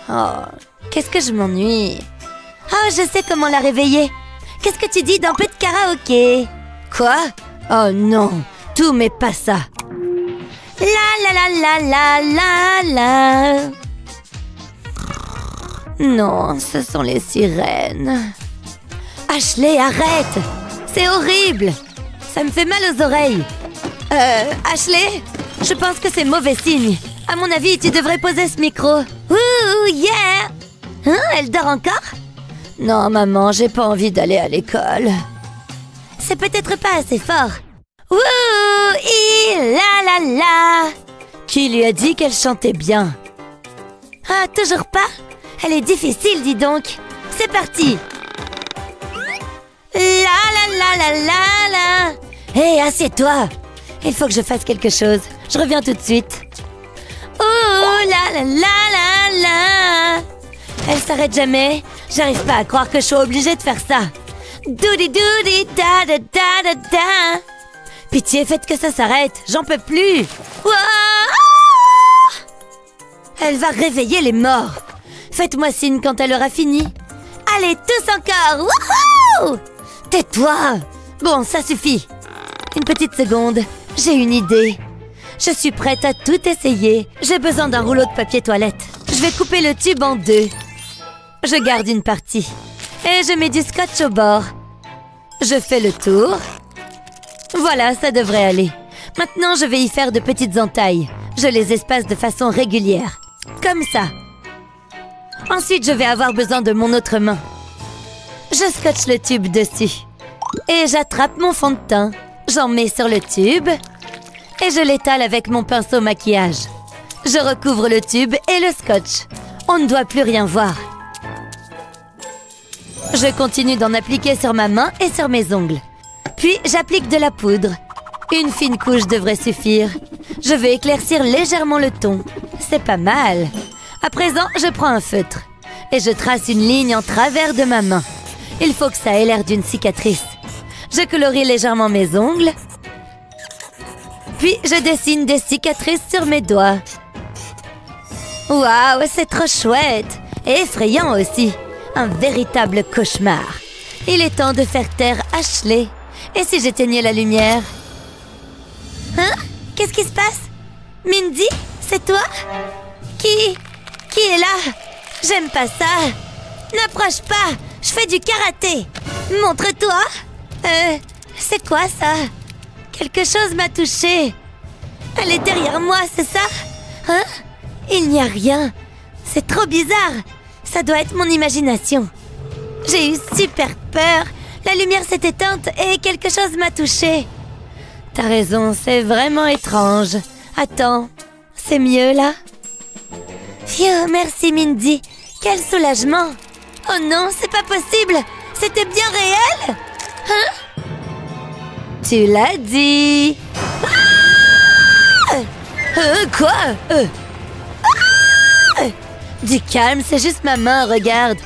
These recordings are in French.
Oh, qu'est-ce que je m'ennuie. Oh, je sais comment la réveiller. Qu'est-ce que tu dis d'un peu de karaoké? Quoi? Oh non, tout mais pas ça. La la la la la la la. Non, ce sont les sirènes. Ashley, arrête! C'est horrible! Ça me fait mal aux oreilles. Ashley? Je pense que c'est mauvais signe. À mon avis, tu devrais poser ce micro. Ouh, yeah! Hein, elle dort encore? Non, maman, j'ai pas envie d'aller à l'école. C'est peut-être pas assez fort. Ouh, la la la! Qui lui a dit qu'elle chantait bien? Ah, toujours pas? Elle est difficile, dis donc. C'est parti. La la la la la la. Hé, assieds-toi. Il faut que je fasse quelque chose. Je reviens tout de suite. Oh la la la la la. Elle s'arrête jamais. J'arrive pas à croire que je suis obligée de faire ça. Doudi doudi da da da da da. Pitié, faites que ça s'arrête. J'en peux plus. Ouah. Elle va réveiller les morts. Faites-moi signe quand elle aura fini. Allez, tous encore. Wouhou! Tais-toi. Bon, ça suffit. Une petite seconde. J'ai une idée. Je suis prête à tout essayer. J'ai besoin d'un rouleau de papier toilette. Je vais couper le tube en deux. Je garde une partie. Et je mets du scotch au bord. Je fais le tour. Voilà, ça devrait aller. Maintenant, je vais y faire de petites entailles. Je les espace de façon régulière. Comme ça. Ensuite, je vais avoir besoin de mon autre main. Je scotche le tube dessus. Et j'attrape mon fond de teint. J'en mets sur le tube. Et je l'étale avec mon pinceau maquillage. Je recouvre le tube et le scotch. On ne doit plus rien voir. Je continue d'en appliquer sur ma main et sur mes ongles. Puis, j'applique de la poudre. Une fine couche devrait suffire. Je vais éclaircir légèrement le ton. C'est pas mal. À présent, je prends un feutre. Et je trace une ligne en travers de ma main. Il faut que ça ait l'air d'une cicatrice. Je colorie légèrement mes ongles. Puis, je dessine des cicatrices sur mes doigts. Waouh, c'est trop chouette! Et effrayant aussi. Un véritable cauchemar. Il est temps de faire taire Ashley. Et si j'éteignais la lumière? Hein? Qu'est-ce qui se passe? Mindy? C'est toi? Qui est là? J'aime pas ça. N'approche pas. Je fais du karaté. Montre-toi. C'est quoi ça? Quelque chose m'a touchée. Elle est derrière moi, c'est ça? Hein? Il n'y a rien. C'est trop bizarre. Ça doit être mon imagination. J'ai eu super peur. La lumière s'est éteinte et quelque chose m'a touchée. T'as raison, c'est vraiment étrange. Attends, c'est mieux là? Phew, merci Mindy. Quel soulagement. Oh non, c'est pas possible. C'était bien réel? Hein? Tu l'as dit. Ah! Quoi? Ah! Du calme, c'est juste ma main, regarde.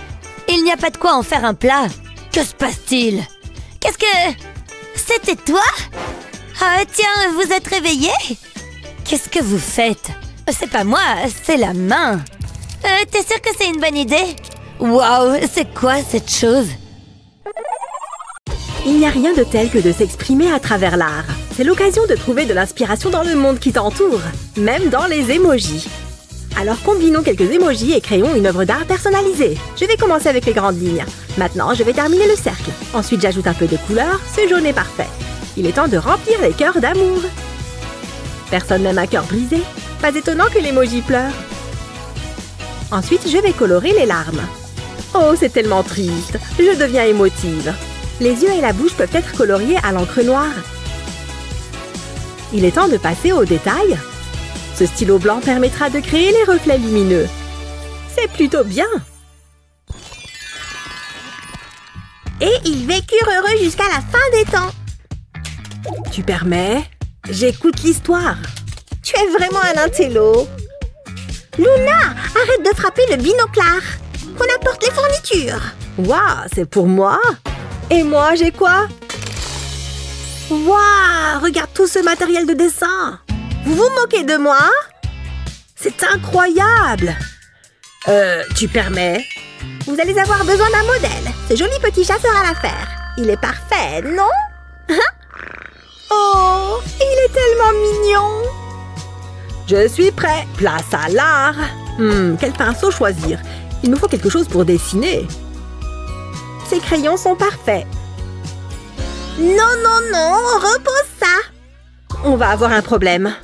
Il n'y a pas de quoi en faire un plat. Que se passe-t-il? Qu'est-ce que... C'était toi? Ah, tiens, vous êtes réveillé? Qu'est-ce que vous faites? C'est pas moi, c'est la main. T'es sûr que c'est une bonne idée? Waouh, c'est quoi cette chose? Il n'y a rien de tel que de s'exprimer à travers l'art. C'est l'occasion de trouver de l'inspiration dans le monde qui t'entoure, même dans les émojis. Alors combinons quelques émojis et créons une œuvre d'art personnalisée. Je vais commencer avec les grandes lignes. Maintenant, je vais terminer le cercle. Ensuite, j'ajoute un peu de couleur. Ce jaune est parfait. Il est temps de remplir les cœurs d'amour. Personne n'aime un cœur brisé. Pas étonnant que l'emoji pleure. Ensuite, je vais colorer les larmes. Oh, c'est tellement triste. Je deviens émotive. Les yeux et la bouche peuvent être coloriés à l'encre noire. Il est temps de passer aux détails. Ce stylo blanc permettra de créer les reflets lumineux. C'est plutôt bien. Et ils vécurent heureux jusqu'à la fin des temps. Tu permets? J'écoute l'histoire. Tu es vraiment un intello. Luna, arrête de frapper le binoclard. On apporte les fournitures. Waouh, c'est pour moi? Et moi, j'ai quoi? Waouh, regarde tout ce matériel de dessin. Vous vous moquez de moi? C'est un Incroyable! Tu permets? Vous allez avoir besoin d'un modèle. Ce joli petit chat sera l'affaire. Il est parfait, non? Oh, il est tellement mignon! Je suis prêt. Place à l'art. Quel pinceau choisir? Il me faut quelque chose pour dessiner. Ces crayons sont parfaits. Non, non, non, repose ça. On va avoir un problème.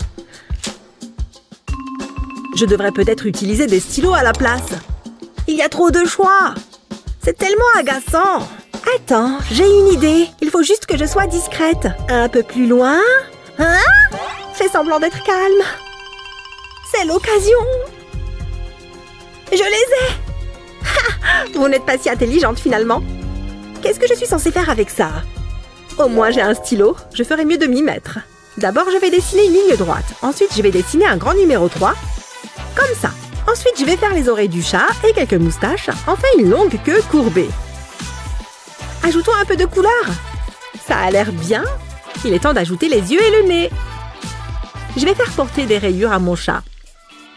Je devrais peut-être utiliser des stylos à la place. Il y a trop de choix. C'est tellement agaçant. Attends, j'ai une idée. Il faut juste que je sois discrète. Un peu plus loin. Hein? Fais semblant d'être calme. C'est l'occasion. Je les ai. Ha! Vous n'êtes pas si intelligente finalement. Qu'est-ce que je suis censée faire avec ça? Au moins j'ai un stylo. Je ferais mieux de m'y mettre. D'abord je vais dessiner une ligne droite. Ensuite je vais dessiner un grand numéro 3. Comme ça. Ensuite je vais faire les oreilles du chat et quelques moustaches. Enfin une longue queue courbée. Ajoutons un peu de couleur. Ça a l'air bien. Il est temps d'ajouter les yeux et le nez. Je vais faire porter des rayures à mon chat.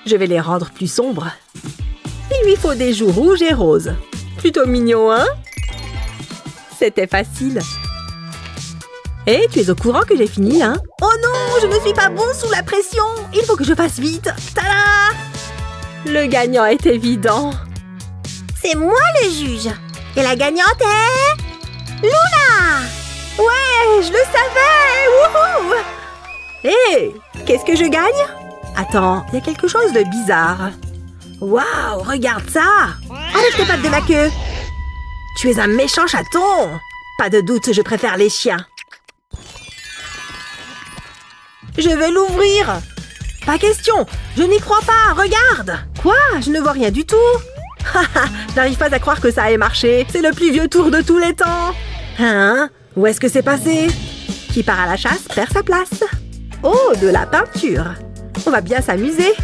Je vais les rendre plus sombres. Il lui faut des joues rouges et roses. Plutôt mignon, hein? C'était facile. Et tu es au courant que j'ai fini, hein? Oh non, je ne suis pas bon sous la pression. Il faut que je fasse vite. Tada! Le gagnant est évident. C'est moi le juge. Et la gagnante est... Luna! Ouais, je le savais! Wouhou! Hé! Qu'est-ce que je gagne? Attends, il y a quelque chose de bizarre. Waouh, regarde ça! Arrête tes pattes de ma queue! Tu es un méchant chaton! Pas de doute, je préfère les chiens. Je vais l'ouvrir! Pas question! Je n'y crois pas! Regarde! Quoi? Je ne vois rien du tout! Haha! Je n'arrive pas à croire que ça ait marché! C'est le plus vieux tour de tous les temps! Hein? Où est-ce que c'est passé? Qui part à la chasse perd sa place. Oh, de la peinture! On va bien s'amuser!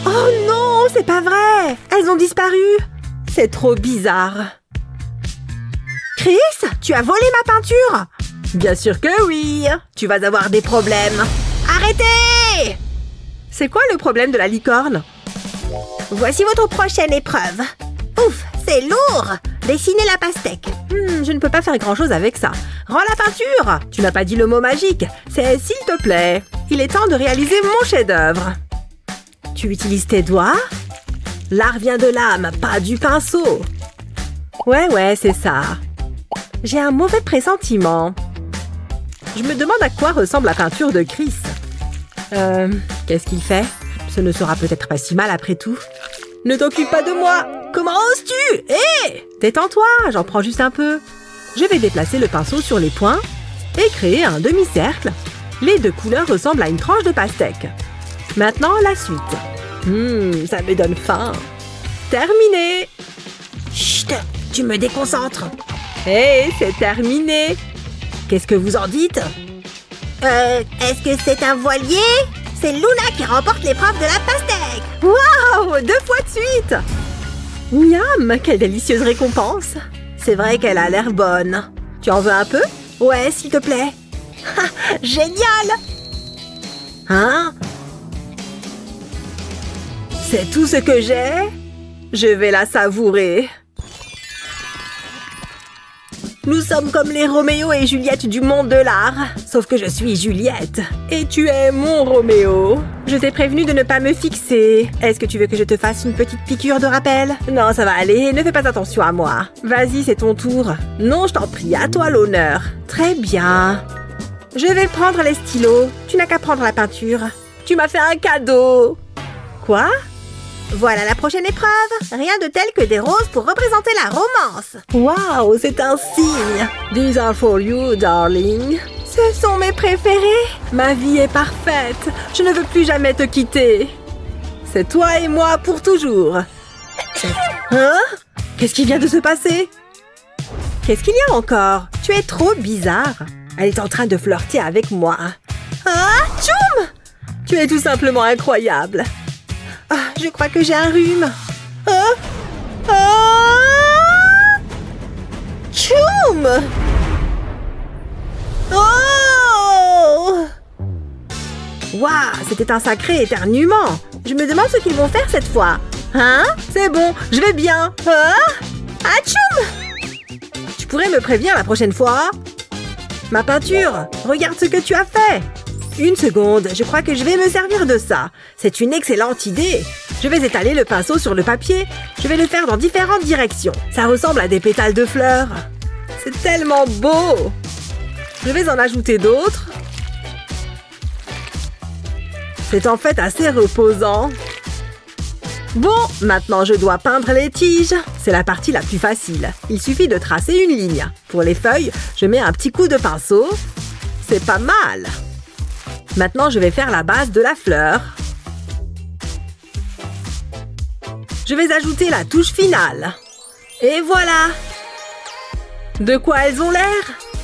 Oh non! C'est pas vrai! Elles ont disparu! C'est trop bizarre! Chris, tu as volé ma peinture? Bien sûr que oui! Tu vas avoir des problèmes! Arrêtez! C'est quoi le problème de la licorne? Voici votre prochaine épreuve. Ouf, c'est lourd! Dessinez la pastèque. Je ne peux pas faire grand-chose avec ça. Rends la peinture! Tu n'as pas dit le mot magique. C'est « s'il te plaît ». Il est temps de réaliser mon chef-d'œuvre. Tu utilises tes doigts? L'art vient de l'âme, pas du pinceau. Ouais, c'est ça. J'ai un mauvais pressentiment. Je me demande à quoi ressemble la peinture de Chris. Qu'est-ce qu'il fait? Ce ne sera peut-être pas si mal après tout. Ne t'occupe pas de moi! Comment oses-tu? Hé! Détends-toi, j'en prends juste un peu. Je vais déplacer le pinceau sur les points et créer un demi-cercle. Les deux couleurs ressemblent à une tranche de pastèque. Maintenant, la suite. Ça me donne faim. Terminé! Chut! Tu me déconcentres! Hé, c'est terminé! Qu'est-ce que vous en dites? Est-ce que c'est un voilier? C'est Luna qui remporte l'épreuve de la pastèque! Waouh! 2 fois de suite! Miam! Quelle délicieuse récompense! C'est vrai qu'elle a l'air bonne. Tu en veux un peu? Ouais, s'il te plaît. Génial! Hein? C'est tout ce que j'ai? Je vais la savourer. Nous sommes comme les Roméo et Juliette du monde de l'art. Sauf que je suis Juliette. Et tu es mon Roméo. Je t'ai prévenu de ne pas me fixer. Est-ce que tu veux que je te fasse une petite piqûre de rappel? Non, ça va aller. Ne fais pas attention à moi. Vas-y, c'est ton tour. Non, je t'en prie, à toi l'honneur. Très bien. Je vais prendre les stylos. Tu n'as qu'à prendre la peinture. Tu m'as fait un cadeau. Quoi? Voilà la prochaine épreuve. Rien de tel que des roses pour représenter la romance. Waouh, c'est un signe. These are for you, darling. Ce sont mes préférés. Ma vie est parfaite. Je ne veux plus jamais te quitter. C'est toi et moi pour toujours. Hein? Qu'est-ce qui vient de se passer? Qu'est-ce qu'il y a encore? Tu es trop bizarre. Elle est en train de flirter avec moi. Ah, tchoum! Tu es tout simplement incroyable. Ah, je crois que j'ai un rhume. Tchoum! Oh! Waouh, c'était un sacré éternuement. Je me demande ce qu'ils vont faire cette fois. Hein? C'est bon, je vais bien. Ah? Atchoum! Tu pourrais me prévenir la prochaine fois? Ma peinture, regarde ce que tu as fait. Une seconde, je crois que je vais me servir de ça. C'est une excellente idée. Je vais étaler le pinceau sur le papier. Je vais le faire dans différentes directions. Ça ressemble à des pétales de fleurs. C'est tellement beau. Je vais en ajouter d'autres. C'est en fait assez reposant. Bon, maintenant je dois peindre les tiges. C'est la partie la plus facile. Il suffit de tracer une ligne. Pour les feuilles, je mets un petit coup de pinceau. C'est pas mal. Maintenant, je vais faire la base de la fleur. Je vais ajouter la touche finale. Et voilà! De quoi elles ont l'air?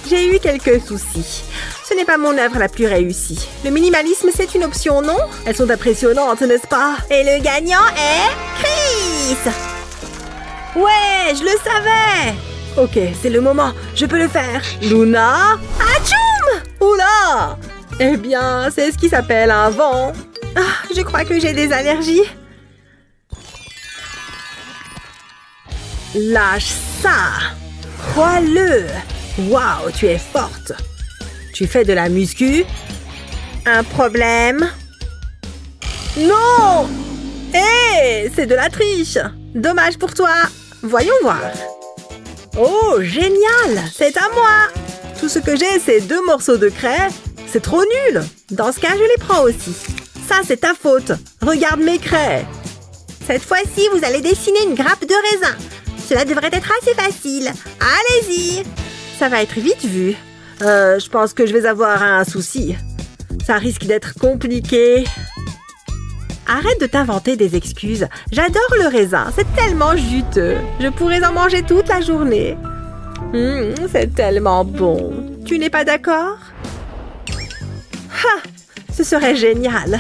J'ai eu quelques soucis. Ce n'est pas mon œuvre la plus réussie. Le minimalisme, c'est une option, non? Elles sont impressionnantes, n'est-ce pas? Et le gagnant est... Chris! Ouais, je le savais! Ok, c'est le moment. Je peux le faire. Luna? Atchoum! Oula! Eh bien, c'est ce qui s'appelle un vent. Ah, je crois que j'ai des allergies. Lâche ça! Crois-le! Waouh, tu es forte! Tu fais de la muscu? Un problème? Non! Hé! C'est de la triche! Dommage pour toi! Voyons voir. Oh, génial! C'est à moi! Tout ce que j'ai, c'est 2 morceaux de craie. C'est trop nul! Dans ce cas, je les prends aussi. Ça, c'est ta faute. Regarde mes craies. Cette fois-ci, vous allez dessiner une grappe de raisin. Cela devrait être assez facile. Allez-y! Ça va être vite vu. Je pense que je vais avoir un souci. Ça risque d'être compliqué. Arrête de t'inventer des excuses. J'adore le raisin. C'est tellement juteux. Je pourrais en manger toute la journée. C'est tellement bon. Tu n'es pas d'accord? Ah, ce serait génial.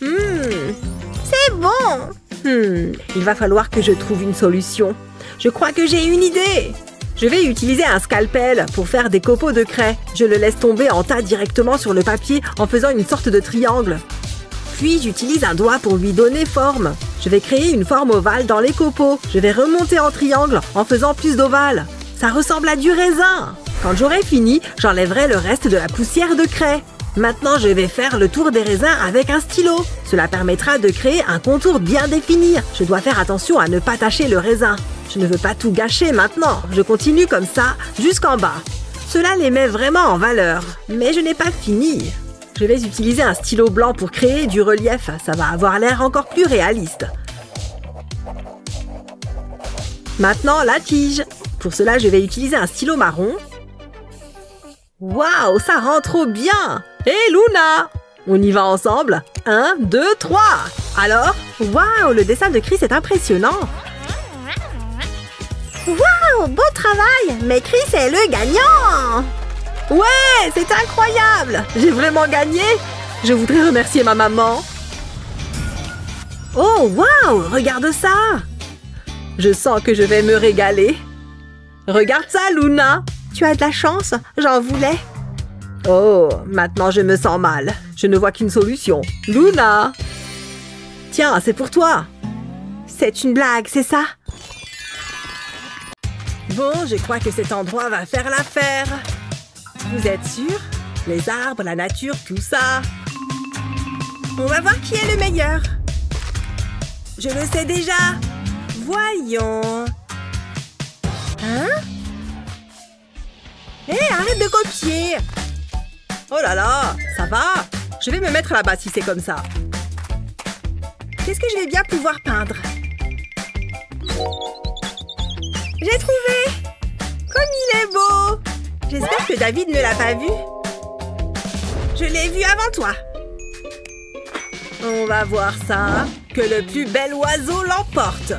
C'est bon. Il va falloir que je trouve une solution. Je crois que j'ai une idée. Je vais utiliser un scalpel pour faire des copeaux de craie. Je le laisse tomber en tas directement sur le papier en faisant une sorte de triangle. Puis j'utilise un doigt pour lui donner forme. Je vais créer une forme ovale dans les copeaux. Je vais remonter en triangle en faisant plus d'ovales. Ça ressemble à du raisin. Quand j'aurai fini, j'enlèverai le reste de la poussière de craie. Maintenant, je vais faire le tour des raisins avec un stylo. Cela permettra de créer un contour bien défini. Je dois faire attention à ne pas tacher le raisin. Je ne veux pas tout gâcher maintenant. Je continue comme ça jusqu'en bas. Cela les met vraiment en valeur. Mais je n'ai pas fini. Je vais utiliser un stylo blanc pour créer du relief. Ça va avoir l'air encore plus réaliste. Maintenant, la tige. Pour cela, je vais utiliser un stylo marron. Waouh, ça rend trop bien! Hé, Luna! On y va ensemble? 1, 2, 3! Alors? Waouh, le dessin de Chris est impressionnant! Waouh, beau travail! Mais Chris est le gagnant! Ouais, c'est incroyable! J'ai vraiment gagné! Je voudrais remercier ma maman. Oh, waouh! Regarde ça! Je sens que je vais me régaler. Regarde ça, Luna! Tu as de la chance, j'en voulais. Oh, maintenant je me sens mal. Je ne vois qu'une solution. Luna! Tiens, c'est pour toi. C'est une blague, c'est ça? Bon, je crois que cet endroit va faire l'affaire. Vous êtes sûr? Les arbres, la nature, tout ça. On va voir qui est le meilleur. Je le sais déjà. Voyons. Hein? Hé, arrête de copier! Oh là là, ça va? Je vais me mettre là-bas si c'est comme ça. Qu'est-ce que je vais bien pouvoir peindre? J'ai trouvé! Comme il est beau! J'espère que David ne l'a pas vu. Je l'ai vu avant toi. On va voir ça. Que le plus bel oiseau l'emporte.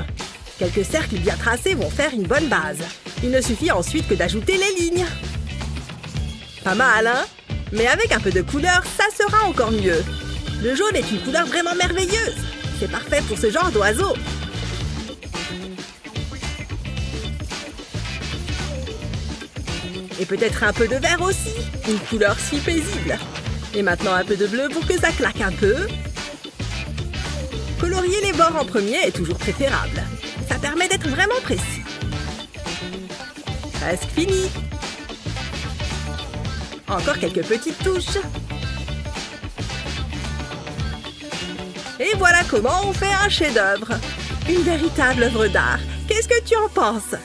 Quelques cercles bien tracés vont faire une bonne base. Il ne suffit ensuite que d'ajouter les lignes. Pas mal, hein? Mais avec un peu de couleur, ça sera encore mieux. Le jaune est une couleur vraiment merveilleuse. C'est parfait pour ce genre d'oiseau. Et peut-être un peu de vert aussi. Une couleur si paisible. Et maintenant un peu de bleu pour que ça claque un peu. Colorier les bords en premier est toujours préférable. Ça permet d'être vraiment précis. Presque fini. Encore quelques petites touches. Et voilà comment on fait un chef-d'œuvre. Une véritable œuvre d'art. Qu'est-ce que tu en penses?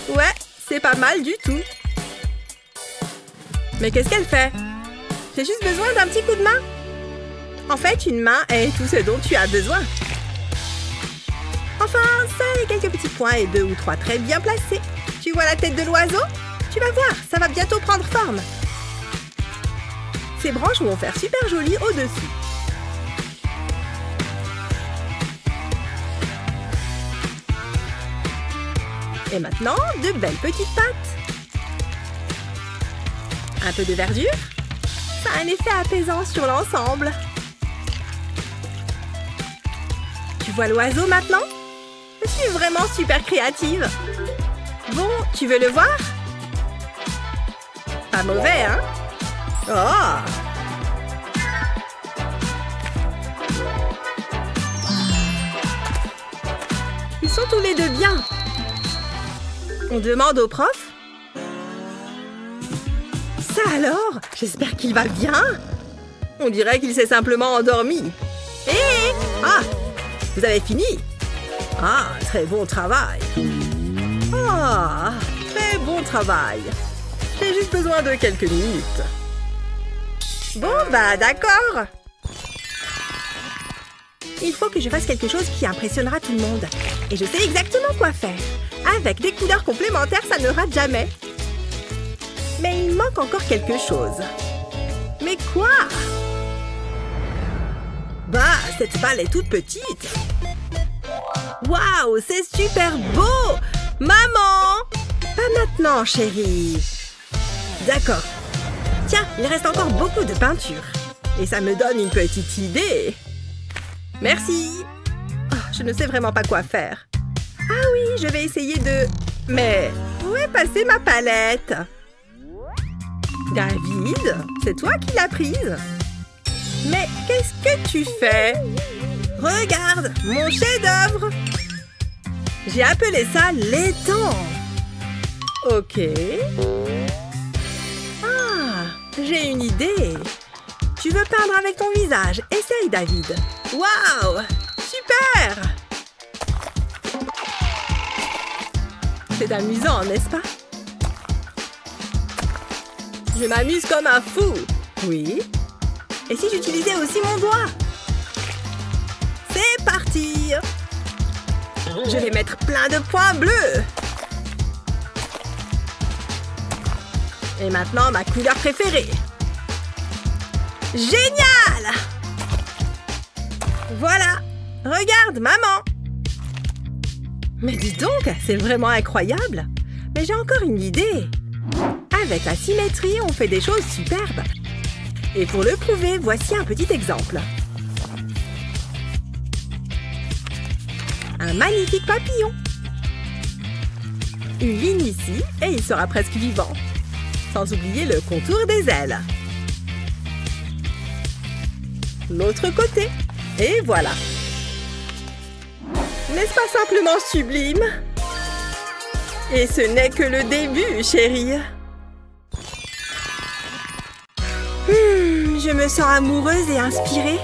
Ouais, c'est pas mal du tout. Mais qu'est-ce qu'elle fait? J'ai juste besoin d'un petit coup de main. En fait, une main est tout ce dont tu as besoin. Enfin, ça et quelques petits points et 2 ou 3 traits bien placés. Tu vois la tête de l'oiseau? Tu vas voir, ça va bientôt prendre forme. Ces branches vont faire super joli au-dessus. Et maintenant, de belles petites pattes. Un peu de verdure. Ça a un effet apaisant sur l'ensemble. Tu vois l'oiseau maintenant? Je suis vraiment super créative. Bon, tu veux le voir? Pas mauvais, hein? Oh! Ils sont tous les deux bien. On demande au prof? Ça alors? J'espère qu'il va bien. On dirait qu'il s'est simplement endormi. Hé! Ah! Vous avez fini? Ah, très bon travail. Ah, très bon travail. J'ai juste besoin de quelques minutes. Bon, bah d'accord. Il faut que je fasse quelque chose qui impressionnera tout le monde. Et je sais exactement quoi faire. Avec des couleurs complémentaires, ça ne rate jamais. Mais il manque encore quelque chose. Mais quoi? Bah, cette balle est toute petite. Waouh, c'est super beau! Maman! Pas maintenant, chérie. D'accord. Tiens, il reste encore beaucoup de peinture. Et ça me donne une petite idée. Merci. Oh, je ne sais vraiment pas quoi faire. Ah oui, je vais essayer de... Mais où est passée ma palette? David, c'est toi qui l'as prise? Mais qu'est-ce que tu fais? Regarde, mon chef-d'œuvre! J'ai appelé ça l'étang. Ok. Ah, j'ai une idée. Tu veux peindre avec ton visage? Essaye, David. Waouh! Super! C'est amusant, n'est-ce pas? Je m'amuse comme un fou. Oui. Et si j'utilisais aussi mon doigt? C'est parti! Je vais mettre plein de points bleus. Et maintenant, ma couleur préférée. Génial! Voilà! Regarde, maman! Mais dis donc, c'est vraiment incroyable! Mais j'ai encore une idée! Avec la symétrie, on fait des choses superbes! Et pour le prouver, voici un petit exemple. Un magnifique papillon! Une ligne ici, et il sera presque vivant. Sans oublier le contour des ailes. L'autre côté. Et voilà. N'est-ce pas simplement sublime? Et ce n'est que le début, chérie. Je me sens amoureuse et inspirée.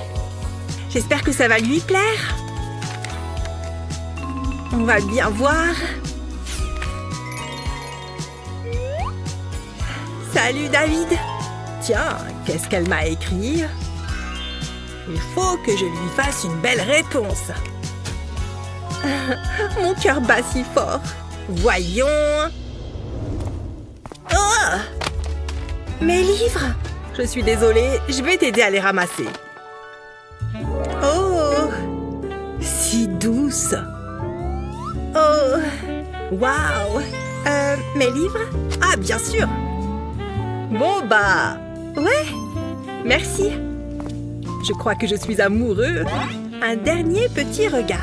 J'espère que ça va lui plaire. On va bien voir. Salut, David. Tiens, qu'est-ce qu'elle m'a écrit? Il faut que je lui fasse une belle réponse. Mon cœur bat si fort. Voyons. Oh! Mes livres! Je suis désolée, je vais t'aider à les ramasser. Oh! Si douce. Oh! Waouh! Mes livres? Ah, bien sûr! Bon, bah... Ouais! Merci! Je crois que je suis amoureux. Un dernier petit regard.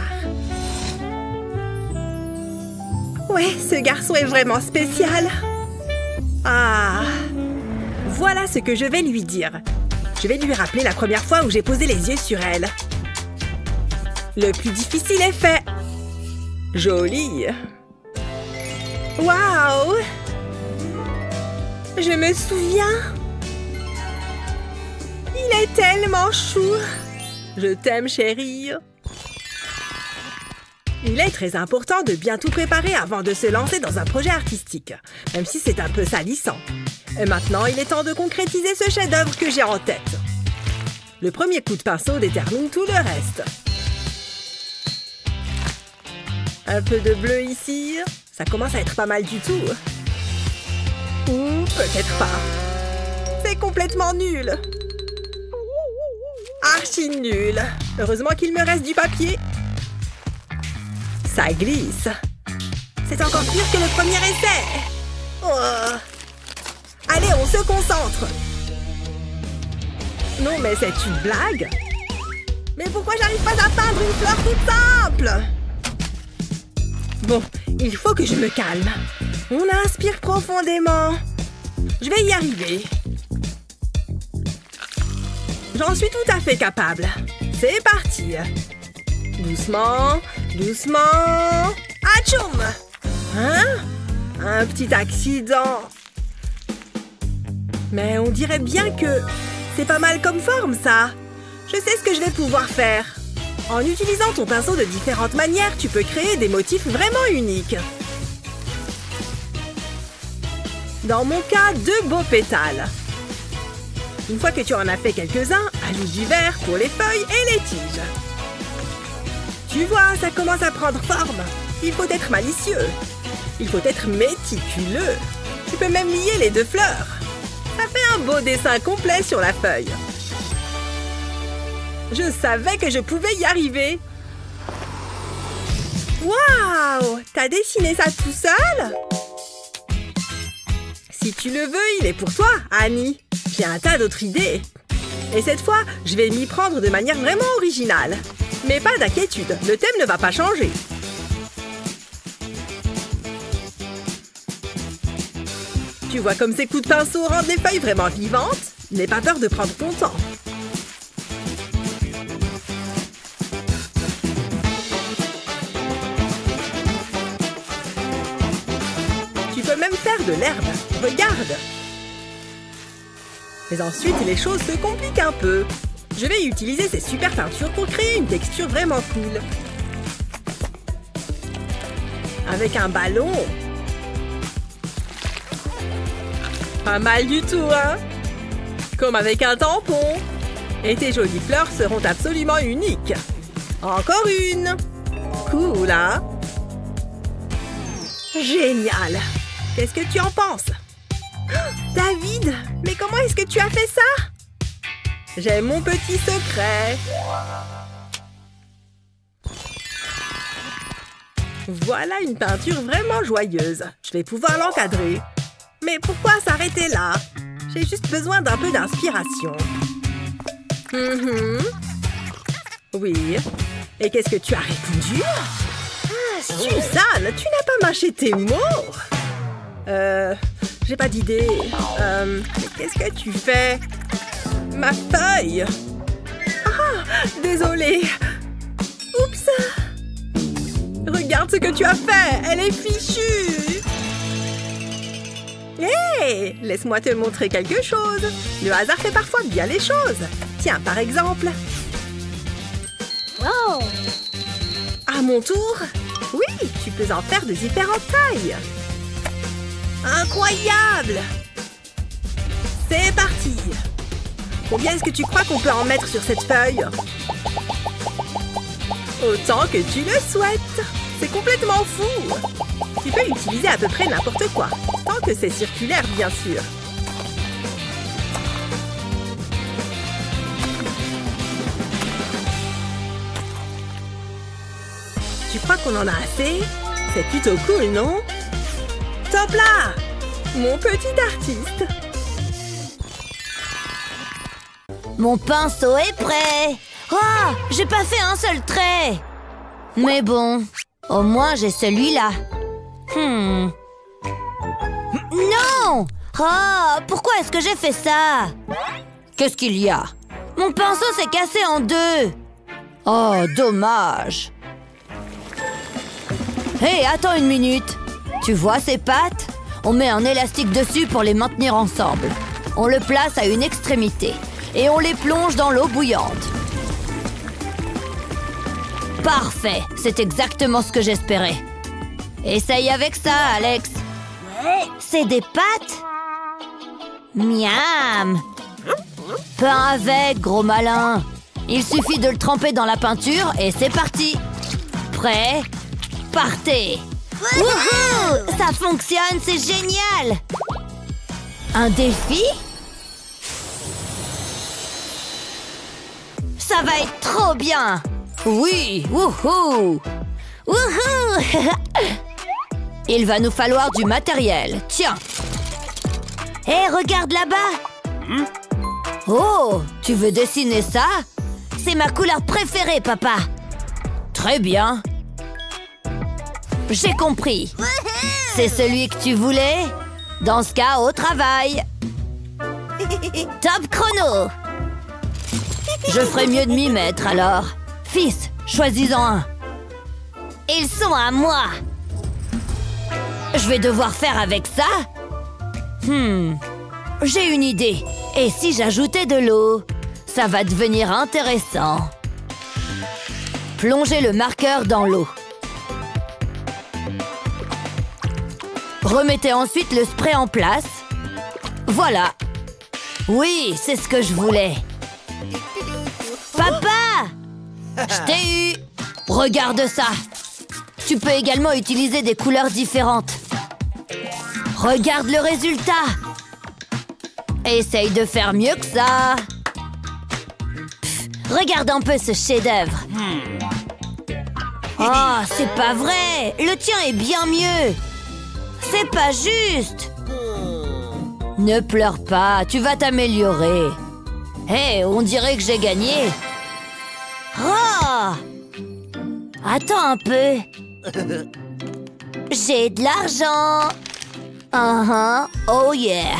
Ouais, ce garçon est vraiment spécial. Ah! Voilà ce que je vais lui dire. Je vais lui rappeler la première fois où j'ai posé les yeux sur elle. Le plus difficile est fait. Joli. Waouh! Je me souviens. Il est tellement chou. Je t'aime, chérie. Il est très important de bien tout préparer avant de se lancer dans un projet artistique, même si c'est un peu salissant. Et maintenant, il est temps de concrétiser ce chef-d'œuvre que j'ai en tête. Le premier coup de pinceau détermine tout le reste. Un peu de bleu ici. Ça commence à être pas mal du tout. Ou peut-être pas. C'est complètement nul. Archi nul. Heureusement qu'il me reste du papier. Ça glisse. C'est encore pire que le premier essai. Oh. Allez, on se concentre. Non, mais c'est une blague. Mais pourquoi j'arrive pas à peindre une fleur toute simple? Bon, il faut que je me calme. On inspire profondément. Je vais y arriver. J'en suis tout à fait capable. C'est parti. Doucement, doucement. Atchoum! Hein? Un petit accident. Mais on dirait bien que c'est pas mal comme forme, ça. Je sais ce que je vais pouvoir faire. En utilisant ton pinceau de différentes manières, tu peux créer des motifs vraiment uniques. Dans mon cas, 2 beaux pétales. Une fois que tu en as fait quelques-uns, ajoute du vert pour les feuilles et les tiges. Tu vois, ça commence à prendre forme. Il faut être malicieux. Il faut être méticuleux. Tu peux même lier les 2 fleurs. Ça fait un beau dessin complet sur la feuille. Je savais que je pouvais y arriver. Waouh! T'as dessiné ça tout seul? Si tu le veux, il est pour toi, Annie. J'ai un tas d'autres idées. Et cette fois, je vais m'y prendre de manière vraiment originale. Mais pas d'inquiétude, le thème ne va pas changer. Tu vois comme ces coups de pinceau rendent les feuilles vraiment vivantes? N'aie pas peur de prendre ton temps. Tu peux même faire de l'herbe. Regarde! Mais ensuite, les choses se compliquent un peu. Je vais utiliser ces super peintures pour créer une texture vraiment cool. Avec un ballon. Pas mal du tout, hein? Comme avec un tampon. Et tes jolies fleurs seront absolument uniques. Encore une. Cool, hein? Génial! Qu'est-ce que tu en penses? David, mais comment est-ce que tu as fait ça? J'ai mon petit secret. Voilà une peinture vraiment joyeuse. Je vais pouvoir l'encadrer. Mais pourquoi s'arrêter là? J'ai juste besoin d'un peu d'inspiration. Oui. Et qu'est-ce que tu as répondu? Ah, Suzanne, tu n'as pas mâché tes mots? J'ai pas d'idée. Mais qu'est-ce que tu fais? Ma feuille! Ah! Désolée! Oups! Regarde ce que tu as fait! Elle est fichue! Hé! Laisse-moi te montrer quelque chose! Le hasard fait parfois bien les choses! Tiens, par exemple... Wow! À mon tour? Oui! Tu peux en faire de différentes tailles! Incroyable! C'est parti! Combien est-ce que tu crois qu'on peut en mettre sur cette feuille? Autant que tu le souhaites! C'est complètement fou! Tu peux utiliser à peu près n'importe quoi, tant que c'est circulaire, bien sûr. Tu crois qu'on en a assez? C'est plutôt cool, non? Top là! Mon petit artiste! Mon pinceau est prêt. Oh, j'ai pas fait un seul trait. Mais bon, au moins j'ai celui-là. Non! Oh, pourquoi est-ce que j'ai fait ça? Qu'est-ce qu'il y a? Mon pinceau s'est cassé en deux. Oh, dommage. Hé, attends une minute. Tu vois ces pattes? On met un élastique dessus pour les maintenir ensemble. On le place à une extrémité et on les plonge dans l'eau bouillante. Parfait, c'est exactement ce que j'espérais. Essaye avec ça, Alex. C'est des pâtes? Miam! Peins avec, gros malin. Il suffit de le tremper dans la peinture et c'est parti. Prêt? Partez! Wouhou! Ça fonctionne, c'est génial! Un défi? Ça va être trop bien! Oui! Wouhou! Wouhou! Il va nous falloir du matériel. Tiens! Hé, regarde là-bas! Oh! Tu veux dessiner ça? C'est ma couleur préférée, papa! Très bien! J'ai compris! C'est celui que tu voulais? Dans ce cas, au travail! Top chrono! Je ferais mieux de m'y mettre alors. Fils, choisis-en un. Ils sont à moi. Je vais devoir faire avec ça? J'ai une idée. Et si j'ajoutais de l'eau? Ça va devenir intéressant. Plongez le marqueur dans l'eau. Remettez ensuite le spray en place. Voilà. Oui, c'est ce que je voulais. Papa! Je t'ai eu! Regarde ça! Tu peux également utiliser des couleurs différentes. Regarde le résultat! Essaye de faire mieux que ça! Regarde un peu ce chef-d'œuvre. Oh, c'est pas vrai! Le tien est bien mieux! C'est pas juste! Ne pleure pas, tu vas t'améliorer. Hé, on dirait que j'ai gagné. Oh! Attends un peu. J'ai de l'argent. Oh yeah.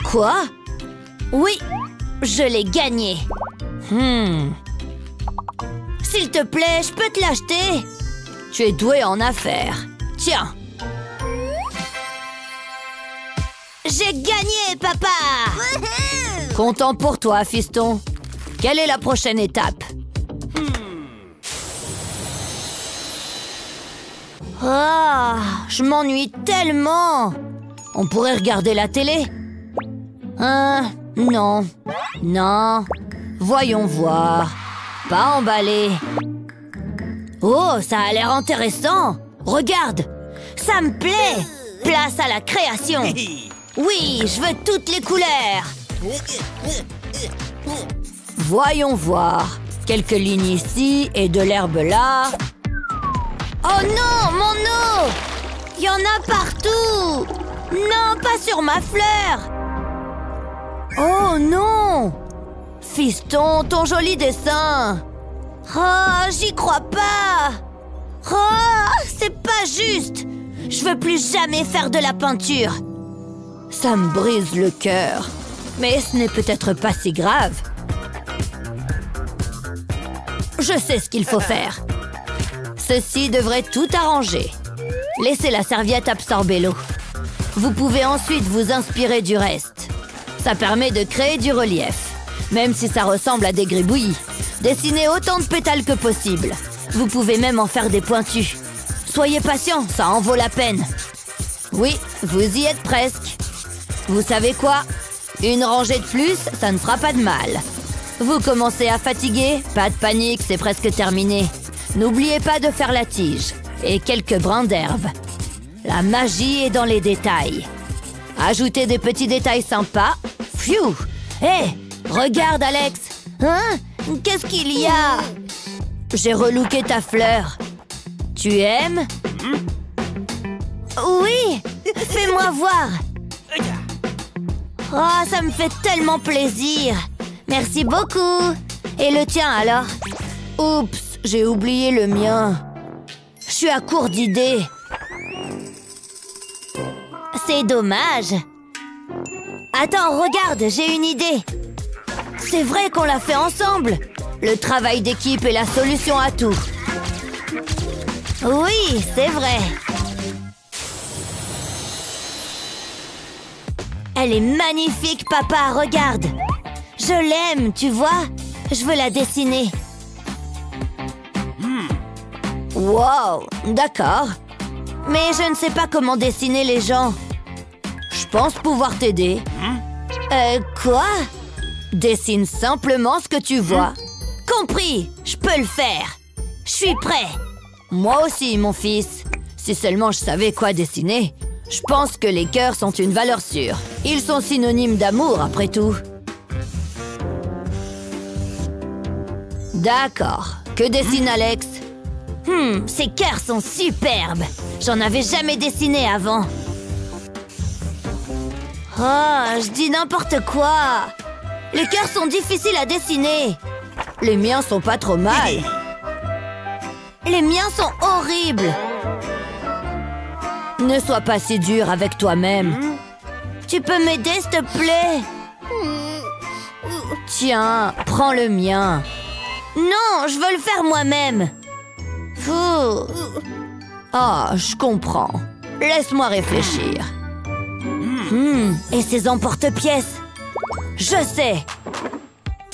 Quoi? Oui, je l'ai gagné. S'il te plaît, je peux te l'acheter? Tu es doué en affaires. Tiens. J'ai gagné, papa! Content pour toi, fiston. Quelle est la prochaine étape? Ah, je m'ennuie tellement. On pourrait regarder la télé? Non. Non. Voyons voir. Pas emballé. Oh, ça a l'air intéressant. Regarde. Ça me plaît. Place à la création. Oui, je veux toutes les couleurs. Voyons voir. Quelques lignes ici et de l'herbe là. Oh non, mon eau! Il y en a partout! Non, pas sur ma fleur! Oh non! Fiston, ton joli dessin! Oh, j'y crois pas! Oh, c'est pas juste! Je veux plus jamais faire de la peinture! Ça me brise le cœur. Mais ce n'est peut-être pas si grave. Je sais ce qu'il faut faire. Ceci devrait tout arranger. Laissez la serviette absorber l'eau. Vous pouvez ensuite vous inspirer du reste. Ça permet de créer du relief, même si ça ressemble à des gribouillis. Dessinez autant de pétales que possible. Vous pouvez même en faire des pointus. Soyez patient, ça en vaut la peine. Oui, vous y êtes presque. Vous savez quoi? Une rangée de plus, ça ne fera pas de mal. Vous commencez à fatiguer? Pas de panique, c'est presque terminé. N'oubliez pas de faire la tige et quelques brins d'herbe. La magie est dans les détails. Ajoutez des petits détails sympas. Pfiou! Hé! Regarde, Alex! Hein? Qu'est-ce qu'il y a? J'ai relooké ta fleur. Tu aimes? Oui! Fais-moi voir! Oh, ça me fait tellement plaisir! Merci beaucoup! Et le tien, alors? Oups, j'ai oublié le mien. Je suis à court d'idées. C'est dommage. Attends, regarde, j'ai une idée. C'est vrai qu'on l'a fait ensemble. Le travail d'équipe est la solution à tout. Oui, c'est vrai. Elle est magnifique, papa, regarde. Je l'aime, tu vois? Je veux la dessiner. Wow, d'accord. Mais je ne sais pas comment dessiner les gens. Je pense pouvoir t'aider. Quoi? Dessine simplement ce que tu vois. Compris, je peux le faire. Je suis prêt. Moi aussi, mon fils. Si seulement je savais quoi dessiner. Je pense que les cœurs sont une valeur sûre. Ils sont synonymes d'amour, après tout. D'accord. Que dessine Alex? Ces cœurs sont superbes. J'en avais jamais dessiné avant. Oh, je dis n'importe quoi. Les cœurs sont difficiles à dessiner. Les miens sont pas trop mal. Les miens sont horribles. Ne sois pas si dur avec toi-même. Tu peux m'aider, s'il te plaît? Tiens, prends le mien. Non, je veux le faire moi-même. Oh, je comprends. Laisse-moi réfléchir. Et ces emporte-pièces? Je sais.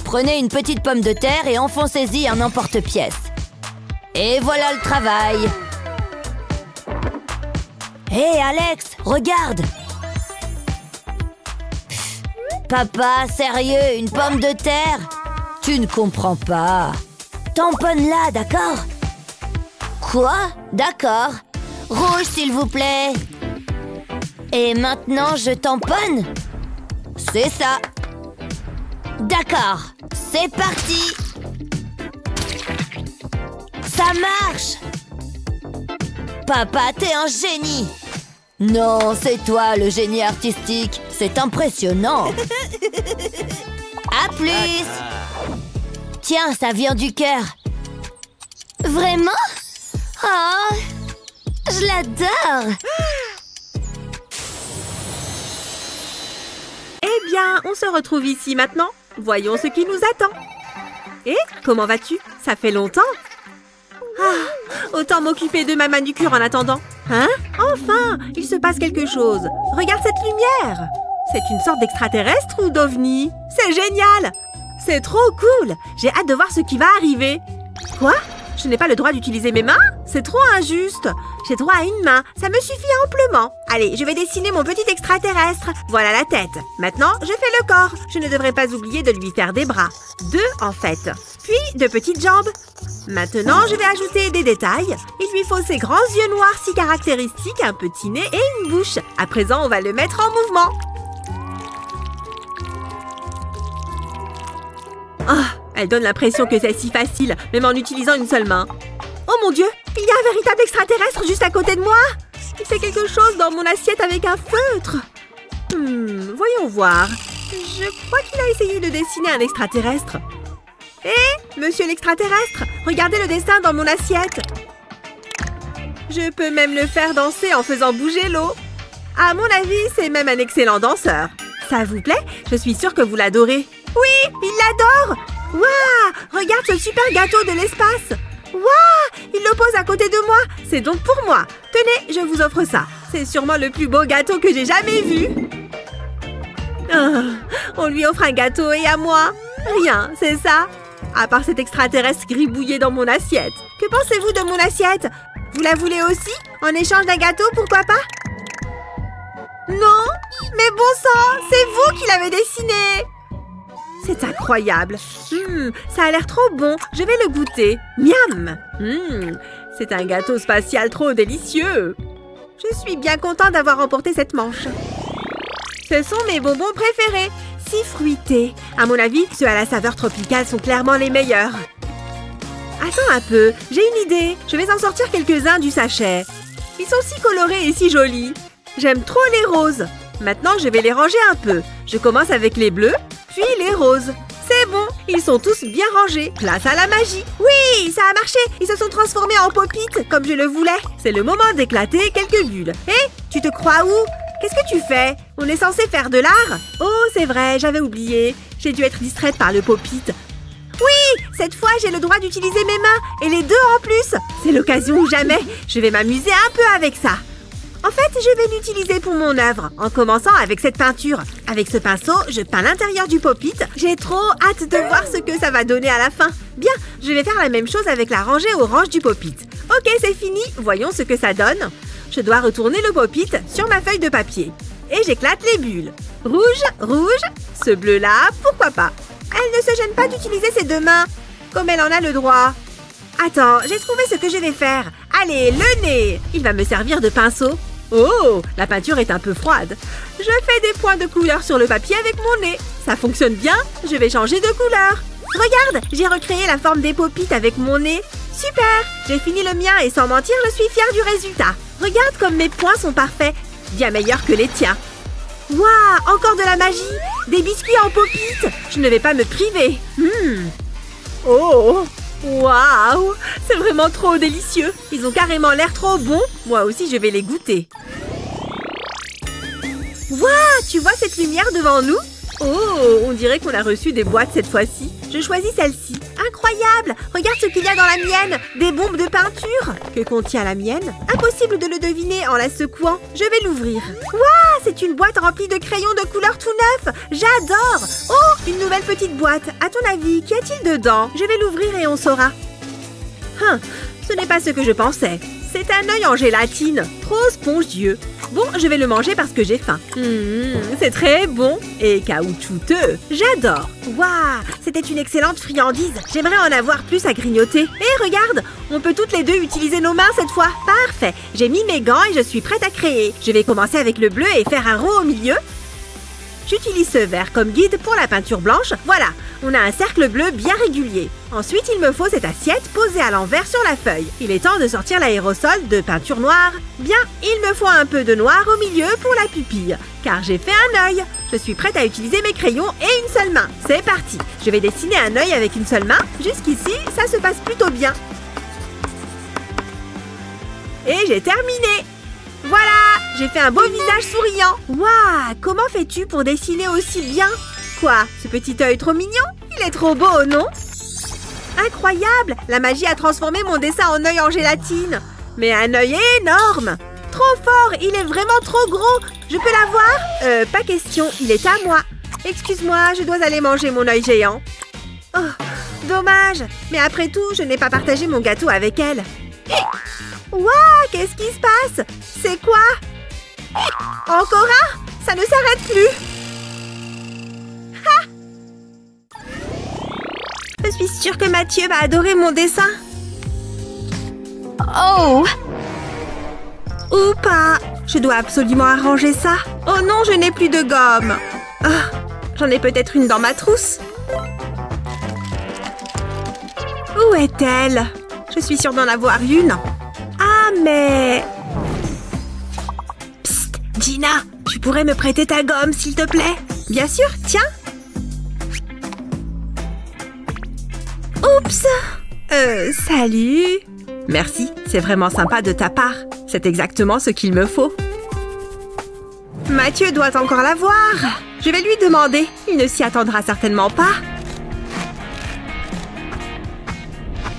Prenez une petite pomme de terre et enfoncez-y un emporte-pièces. Et voilà le travail. Hé, Alex, regarde. Papa, sérieux, une pomme de terre? Tu ne comprends pas. Tamponne-la, d'accord? Quoi? D'accord. Rouge, s'il vous plaît. Et maintenant, je tamponne? C'est ça. D'accord. C'est parti. Ça marche. Papa, t'es un génie. Non, c'est toi le génie artistique. C'est impressionnant. À plus. Tiens, ça vient du cœur. Vraiment? Oh, je l'adore. Eh bien, on se retrouve ici maintenant. Voyons ce qui nous attend. Et comment vas-tu? Ça fait longtemps. Autant m'occuper de ma manucure en attendant. Hein? Enfin, il se passe quelque chose. Regarde cette lumière. C'est une sorte d'extraterrestre ou d'ovni? C'est génial! C'est trop cool! J'ai hâte de voir ce qui va arriver. Quoi? Je n'ai pas le droit d'utiliser mes mains? C'est trop injuste. J'ai droit à une main. Ça me suffit amplement. Allez, je vais dessiner mon petit extraterrestre. Voilà la tête. Maintenant, je fais le corps. Je ne devrais pas oublier de lui faire des bras. 2 en fait. Puis, de petites jambes. Maintenant, je vais ajouter des détails. Il lui faut ses grands yeux noirs si caractéristiques, un petit nez et une bouche. À présent, on va le mettre en mouvement. Elle donne l'impression que c'est si facile, même en utilisant une seule main. Oh mon Dieu, il y a un véritable extraterrestre juste à côté de moi. Il fait quelque chose dans mon assiette avec un feutre. Voyons voir. Je crois qu'il a essayé de dessiner un extraterrestre. Hé, monsieur l'extraterrestre, regardez le dessin dans mon assiette. Je peux même le faire danser en faisant bouger l'eau. À mon avis, c'est même un excellent danseur. Ça vous plaît? Je suis sûre que vous l'adorez. Oui, il l'adore! Waouh! Regarde ce super gâteau de l'espace! Waouh! Il le pose à côté de moi! C'est donc pour moi! Tenez, je vous offre ça! C'est sûrement le plus beau gâteau que j'ai jamais vu! On lui offre un gâteau et à moi? Rien, c'est ça? À part cet extraterrestre gribouillé dans mon assiette. Que pensez-vous de mon assiette? Vous la voulez aussi? En échange d'un gâteau, pourquoi pas? Non? Mais bon sang! C'est vous qui l'avez dessiné! C'est incroyable. Ça a l'air trop bon. Je vais le goûter. Miam. C'est un gâteau spatial trop délicieux. Je suis bien content d'avoir remporté cette manche. Ce sont mes bonbons préférés. Si fruités. À mon avis, ceux à la saveur tropicale sont clairement les meilleurs. Attends un peu. J'ai une idée. Je vais en sortir quelques-uns du sachet. Ils sont si colorés et si jolis. J'aime trop les roses. Maintenant, je vais les ranger un peu. Je commence avec les bleus, puis les roses. C'est bon, ils sont tous bien rangés. Place à la magie. Oui, ça a marché. Ils se sont transformés en pop-it, comme je le voulais. C'est le moment d'éclater quelques bulles. Hé, tu te crois où? qu'est-ce que tu fais? On est censé faire de l'art? Oh, c'est vrai, j'avais oublié. J'ai dû être distraite par le pop-it. Oui, cette fois, j'ai le droit d'utiliser mes mains, et les deux en plus. C'est l'occasion ou jamais. Je vais m'amuser un peu avec ça. En fait, je vais l'utiliser pour mon œuvre, en commençant avec cette peinture. Avec ce pinceau, je peins l'intérieur du pop-it. J'ai trop hâte de voir ce que ça va donner à la fin. Bien, je vais faire la même chose avec la rangée orange du pop-it. Ok, c'est fini. Voyons ce que ça donne. Je dois retourner le pop-it sur ma feuille de papier. Et j'éclate les bulles. Rouge, rouge. Ce bleu-là, pourquoi pas? Elle ne se gêne pas d'utiliser ses deux mains, comme elle en a le droit. Attends, j'ai trouvé ce que je vais faire. Allez, le nez! Il va me servir de pinceau. Oh, la peinture est un peu froide. Je fais des points de couleur sur le papier avec mon nez. Ça fonctionne bien, je vais changer de couleur. Regarde, j'ai recréé la forme des pop-it avec mon nez. Super, j'ai fini le mien et sans mentir, je suis fière du résultat. Regarde comme mes points sont parfaits, bien meilleurs que les tiens. Waouh, encore de la magie! Des biscuits en pop-it! Je ne vais pas me priver. Oh! Waouh! C'est vraiment trop délicieux! Ils ont carrément l'air trop bons! Moi aussi, je vais les goûter. Waouh! Tu vois cette lumière devant nous? Oh! On dirait qu'on a reçu des boîtes cette fois-ci. Je choisis celle-ci. Incroyable! Regarde ce qu'il y a dans la mienne! Des bombes de peinture! Que contient la mienne? Impossible de le deviner en la secouant. Je vais l'ouvrir. Waouh! C'est une boîte remplie de crayons de couleur tout neuf! J'adore! Oh! Une nouvelle petite boîte. À ton avis, qu'y a-t-il dedans? Je vais l'ouvrir et on saura. Ce n'est pas ce que je pensais. C'est un œil en gélatine. Trop spongieux. Bon, je vais le manger parce que j'ai faim. C'est très bon et caoutchouteux. J'adore. Waouh, c'était une excellente friandise. J'aimerais en avoir plus à grignoter. Et regarde, on peut toutes les deux utiliser nos mains cette fois. Parfait. J'ai mis mes gants et je suis prête à créer. Je vais commencer avec le bleu et faire un rond au milieu. J'utilise ce verre comme guide pour la peinture blanche. Voilà, on a un cercle bleu bien régulier. Ensuite, il me faut cette assiette posée à l'envers sur la feuille. Il est temps de sortir l'aérosol de peinture noire. Bien, il me faut un peu de noir au milieu pour la pupille, car j'ai fait un œil. Je suis prête à utiliser mes crayons et une seule main. C'est parti. Je vais dessiner un œil avec une seule main. Jusqu'ici, ça se passe plutôt bien. Et j'ai terminé. Voilà, j'ai fait un beau visage souriant. Waouh, comment fais-tu pour dessiner aussi bien? Quoi, ce petit œil trop mignon? Il est trop beau, non? Incroyable, la magie a transformé mon dessin en œil en gélatine. Mais un œil énorme. Trop fort, il est vraiment trop gros. Je peux l'avoir? Pas question, il est à moi. Excuse-moi, je dois aller manger mon œil géant. Oh, dommage. Mais après tout, je n'ai pas partagé mon gâteau avec elle. Waouh, qu'est-ce qui se passe? C'est quoi? Encore un? Ça ne s'arrête plus. Ha! Je suis sûre que Mathieu va adorer mon dessin. Oh! Ou pas. Je dois absolument arranger ça. Oh non, je n'ai plus de gomme. Ah, j'en ai peut-être une dans ma trousse. Où est-elle? Je suis sûre d'en avoir une. Ah, mais... Psst, Gina, tu pourrais me prêter ta gomme, s'il te plaît? Bien sûr, tiens. Oups. Salut. Merci, c'est vraiment sympa de ta part. C'est exactement ce qu'il me faut. Mathieu doit encore la voir. Je vais lui demander. Il ne s'y attendra certainement pas.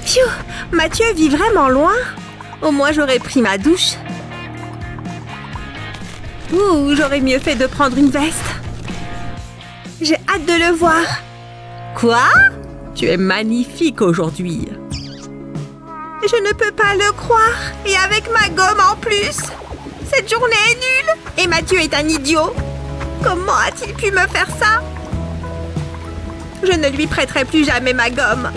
Phew, Mathieu vit vraiment loin. Au moins, j'aurais pris ma douche. Ouh, j'aurais mieux fait de prendre une veste. J'ai hâte de le voir. Quoi? Tu es magnifique aujourd'hui. Je ne peux pas le croire. Et avec ma gomme en plus. Cette journée est nulle. Et Mathieu est un idiot. Comment a-t-il pu me faire ça? Je ne lui prêterai plus jamais ma gomme.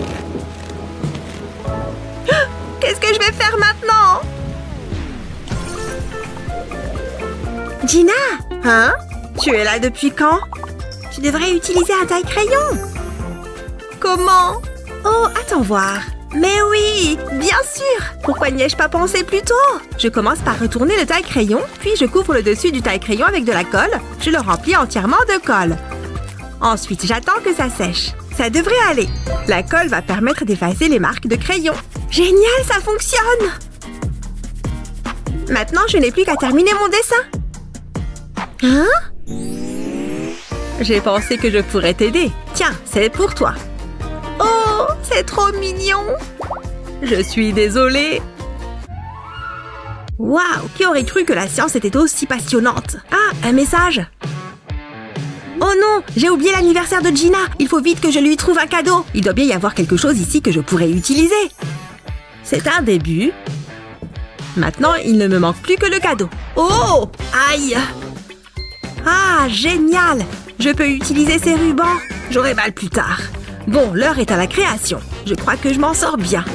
Qu'est-ce que je vais faire maintenant? Gina? Hein? Tu es là depuis quand? Tu devrais utiliser un taille-crayon. Comment? Oh, attends voir. Mais oui, bien sûr. Pourquoi n'y ai-je pas pensé plus tôt? Je commence par retourner le taille-crayon, puis je couvre le dessus du taille-crayon avec de la colle. Je le remplis entièrement de colle. Ensuite, j'attends que ça sèche. Ça devrait aller. La colle va permettre d'effacer les marques de crayon. Génial, ça fonctionne! Maintenant, je n'ai plus qu'à terminer mon dessin. Hein? J'ai pensé que je pourrais t'aider. Tiens, c'est pour toi. Oh, c'est trop mignon. Je suis désolée. Waouh, qui aurait cru que la science était aussi passionnante? Ah, un message. Oh non, j'ai oublié l'anniversaire de Gina. Il faut vite que je lui trouve un cadeau. Il doit bien y avoir quelque chose ici que je pourrais utiliser. C'est un début. Maintenant, il ne me manque plus que le cadeau. Oh! Aïe! Ah, génial! Je peux utiliser ces rubans. J'aurai mal plus tard. Bon, l'heure est à la création. Je crois que je m'en sors bien.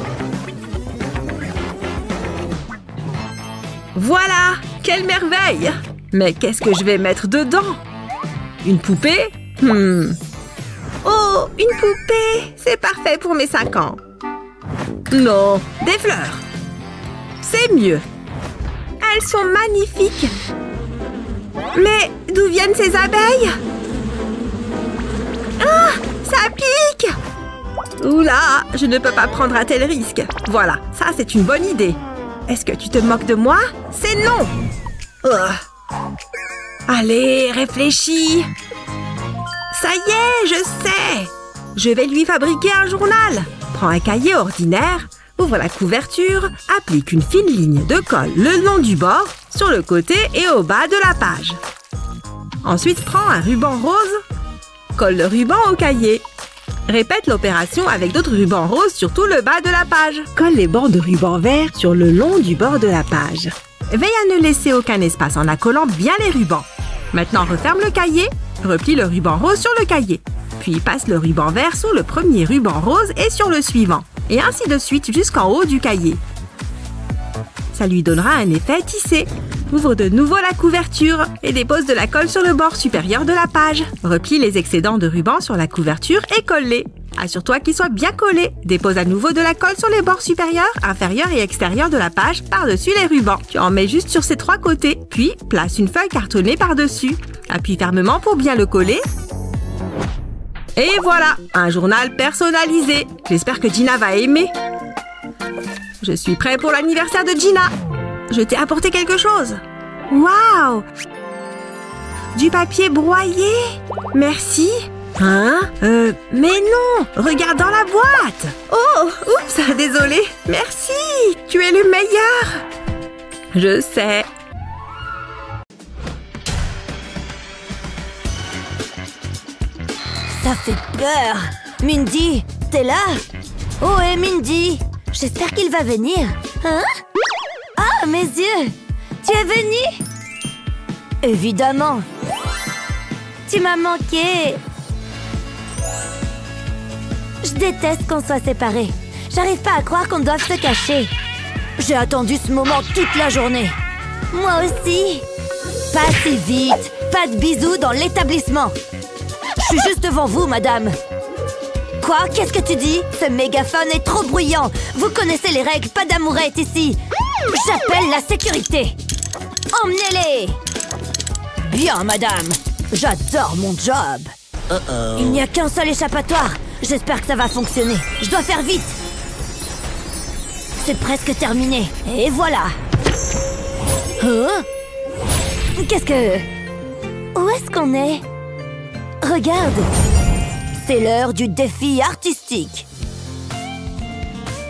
Voilà! Quelle merveille! Mais qu'est-ce que je vais mettre dedans? Une poupée? Oh, une poupée! C'est parfait pour mes 5 ans. Non, des fleurs. C'est mieux. Elles sont magnifiques. Mais d'où viennent ces abeilles? Ah, ça pique! Oula, je ne peux pas prendre un tel risque. Voilà, ça c'est une bonne idée. Est-ce que tu te moques de moi? C'est non! Allez, réfléchis. Ça y est, je sais. Je vais lui fabriquer un journal. Prends un cahier ordinaire, ouvre la couverture, applique une fine ligne de colle le long du bord, sur le côté et au bas de la page. Ensuite, prends un ruban rose, colle le ruban au cahier. Répète l'opération avec d'autres rubans roses sur tout le bas de la page. Colle les bandes de ruban vert sur le long du bord de la page. Veille à ne laisser aucun espace en accolant bien les rubans. Maintenant, referme le cahier, replie le ruban rose sur le cahier. Puis passe le ruban vert sur le premier ruban rose et sur le suivant. Et ainsi de suite jusqu'en haut du cahier. Ça lui donnera un effet tissé. Ouvre de nouveau la couverture et dépose de la colle sur le bord supérieur de la page. Replie les excédents de ruban sur la couverture et colle-les. Assure-toi qu'ils soient bien collés. Dépose à nouveau de la colle sur les bords supérieurs, inférieurs et extérieurs de la page par-dessus les rubans. Tu en mets juste sur ces 3 côtés. Puis, place une feuille cartonnée par-dessus. Appuie fermement pour bien le coller. Et voilà, un journal personnalisé. J'espère que Gina va aimer. Je suis prêt pour l'anniversaire de Gina. Je t'ai apporté quelque chose. Waouh! Du papier broyé. Merci. Hein? Mais non! Regarde dans la boîte! Oh! Oups! Désolée! Merci! Tu es le meilleur! Je sais. Ça fait peur. Mindy, t'es là? Oh, et Mindy! J'espère qu'il va venir. Hein? Ah, mes yeux! Tu es venu? Évidemment! Tu m'as manqué! Je déteste qu'on soit séparés. J'arrive pas à croire qu'on doive se cacher. J'ai attendu ce moment toute la journée. Moi aussi! Pas si vite! Pas de bisous dans l'établissement! Je suis juste devant vous, madame! Quoi? Qu'est-ce que tu dis? Ce mégaphone est trop bruyant! Vous connaissez les règles, pas d'amourette ici! J'appelle la sécurité! Emmenez-les! Bien, madame! J'adore mon job! Il n'y a qu'un seul échappatoire! J'espère que ça va fonctionner! Je dois faire vite! C'est presque terminé! Et voilà! Hein? Qu'est-ce que... Où est-ce qu'on est? Regarde! C'est l'heure du défi artistique!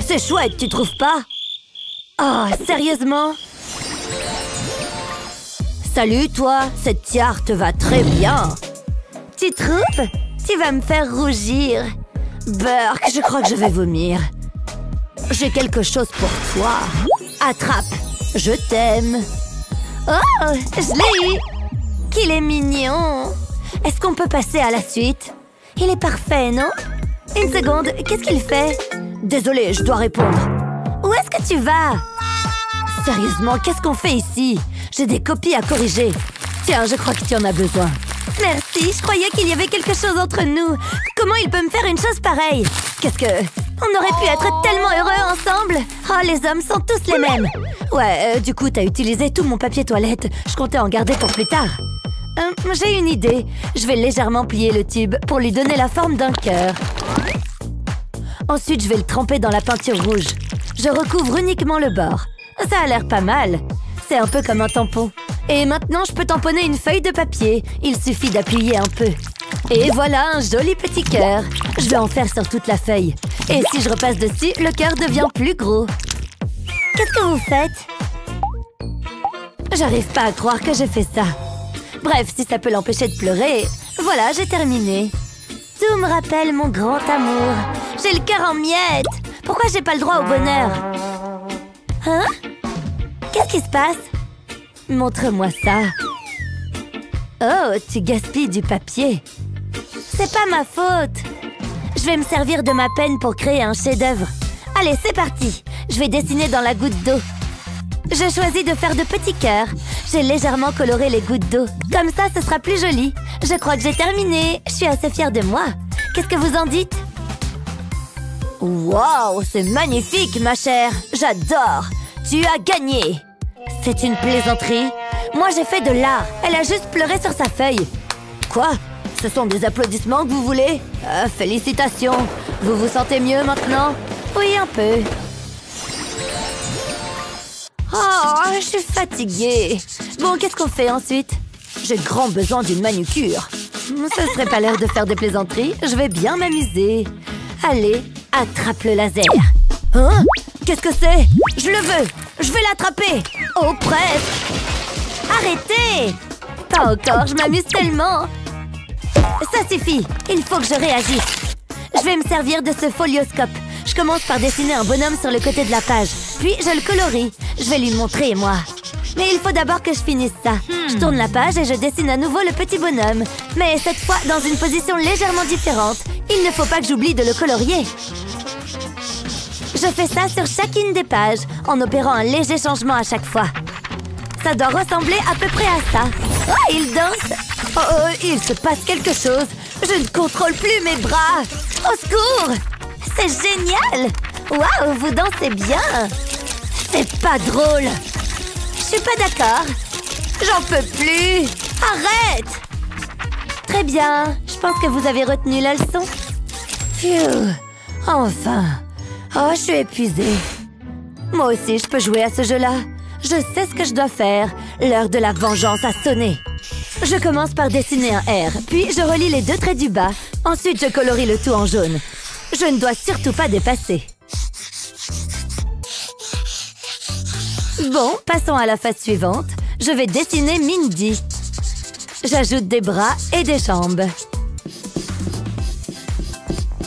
C'est chouette, tu trouves pas? Oh, sérieusement? Salut, toi! Cette tiare te va très bien! Tu trouves? Tu vas me faire rougir! Burk, je crois que je vais vomir! J'ai quelque chose pour toi! Attrape! Je t'aime! Oh! Je l'ai eu! Qu'il est mignon! Est-ce qu'on peut passer à la suite? Il est parfait, non? Une seconde, qu'est-ce qu'il fait? Désolée, je dois répondre. Où est-ce que tu vas? Sérieusement, qu'est-ce qu'on fait ici? J'ai des copies à corriger. Tiens, je crois que tu en as besoin. Merci, je croyais qu'il y avait quelque chose entre nous. Comment il peut me faire une chose pareille? Qu'est-ce que... On aurait pu être tellement heureux ensemble. Oh, les hommes sont tous les mêmes. Ouais, du coup, t'as utilisé tout mon papier toilette. Je comptais en garder pour plus tard. J'ai une idée. Je vais légèrement plier le tube pour lui donner la forme d'un cœur. Ensuite, je vais le tremper dans la peinture rouge. Je recouvre uniquement le bord. Ça a l'air pas mal. C'est un peu comme un tampon. Et maintenant, je peux tamponner une feuille de papier. Il suffit d'appuyer un peu. Et voilà un joli petit cœur. Je vais en faire sur toute la feuille. Et si je repasse dessus, le cœur devient plus gros. Qu'est-ce que vous faites? J'arrive pas à croire que j'ai fait ça. Bref, si ça peut l'empêcher de pleurer, voilà, j'ai terminé. Tout me rappelle mon grand amour. J'ai le cœur en miettes. Pourquoi j'ai pas le droit au bonheur? Hein? Qu'est-ce qui se passe? Montre-moi ça. Oh, tu gaspilles du papier. C'est pas ma faute. Je vais me servir de ma peine pour créer un chef-d'œuvre. Allez, c'est parti. Je vais dessiner dans la goutte d'eau. Je choisis de faire de petits cœurs. J'ai légèrement coloré les gouttes d'eau. Comme ça, ce sera plus joli. Je crois que j'ai terminé. Je suis assez fière de moi. Qu'est-ce que vous en dites? Wow, c'est magnifique, ma chère. J'adore. Tu as gagné. C'est une plaisanterie. Moi, j'ai fait de l'art. Elle a juste pleuré sur sa feuille. Quoi? Ce sont des applaudissements que vous voulez? Félicitations. Vous vous sentez mieux maintenant? Oui, un peu. Oh, je suis fatiguée. Bon, qu'est-ce qu'on fait ensuite? J'ai grand besoin d'une manucure. Ce serait pas l'air de faire des plaisanteries. Je vais bien m'amuser. Allez, attrape le laser. Hein? Qu'est-ce que c'est? Je le veux. Je vais l'attraper. Oh, presque. Arrêtez. Pas encore, je m'amuse tellement. Ça suffit. Il faut que je réagisse. Je vais me servir de ce folioscope. Je commence par dessiner un bonhomme sur le côté de la page. Puis, je le colorie. Je vais lui montrer, moi. Mais il faut d'abord que je finisse ça. Je tourne la page et je dessine à nouveau le petit bonhomme. Mais cette fois, dans une position légèrement différente. Il ne faut pas que j'oublie de le colorier. Je fais ça sur chacune des pages, en opérant un léger changement à chaque fois. Ça doit ressembler à peu près à ça. Oh, il danse! Oh, il se passe quelque chose. Je ne contrôle plus mes bras. Au secours! C'est génial! Waouh, vous dansez bien! C'est pas drôle! Je suis pas d'accord. J'en peux plus! Arrête! Très bien. Je pense que vous avez retenu la leçon. Phew! Enfin! Oh, je suis épuisée. Moi aussi, je peux jouer à ce jeu-là. Je sais ce que je dois faire. L'heure de la vengeance a sonné. Je commence par dessiner un R, puis je relie les deux traits du bas. Ensuite, je colorie le tout en jaune. Je ne dois surtout pas dépasser. Bon, passons à la phase suivante. Je vais dessiner Mindy. J'ajoute des bras et des jambes.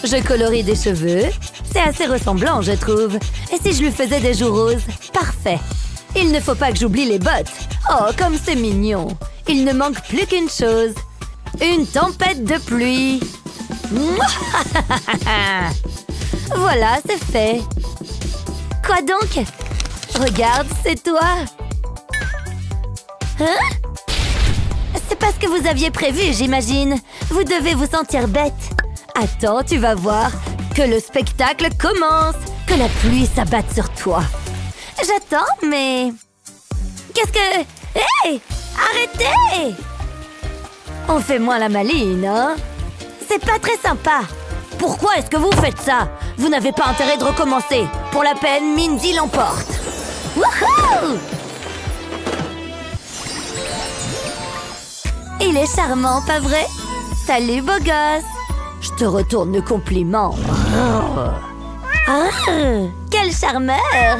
Je colorie des cheveux. C'est assez ressemblant, je trouve. Et si je lui faisais des joues roses? Parfait. Il ne faut pas que j'oublie les bottes. Oh, comme c'est mignon. Il ne manque plus qu'une chose. Une tempête de pluie. Voilà, c'est fait. Quoi donc? Regarde, c'est toi. Hein? C'est pas ce que vous aviez prévu, j'imagine. Vous devez vous sentir bête. Attends, tu vas voir. Que le spectacle commence. Que la pluie s'abatte sur toi. J'attends, mais... Qu'est-ce que... Hé! Arrêtez! On fait moins la maline, hein? C'est pas très sympa. Pourquoi est-ce que vous faites ça? Vous n'avez pas intérêt de recommencer. Pour la peine, Mindy l'emporte. Wouhou! Il est charmant, pas vrai? Salut, beau gosse. Je te retourne le compliment. Ah, quel charmeur!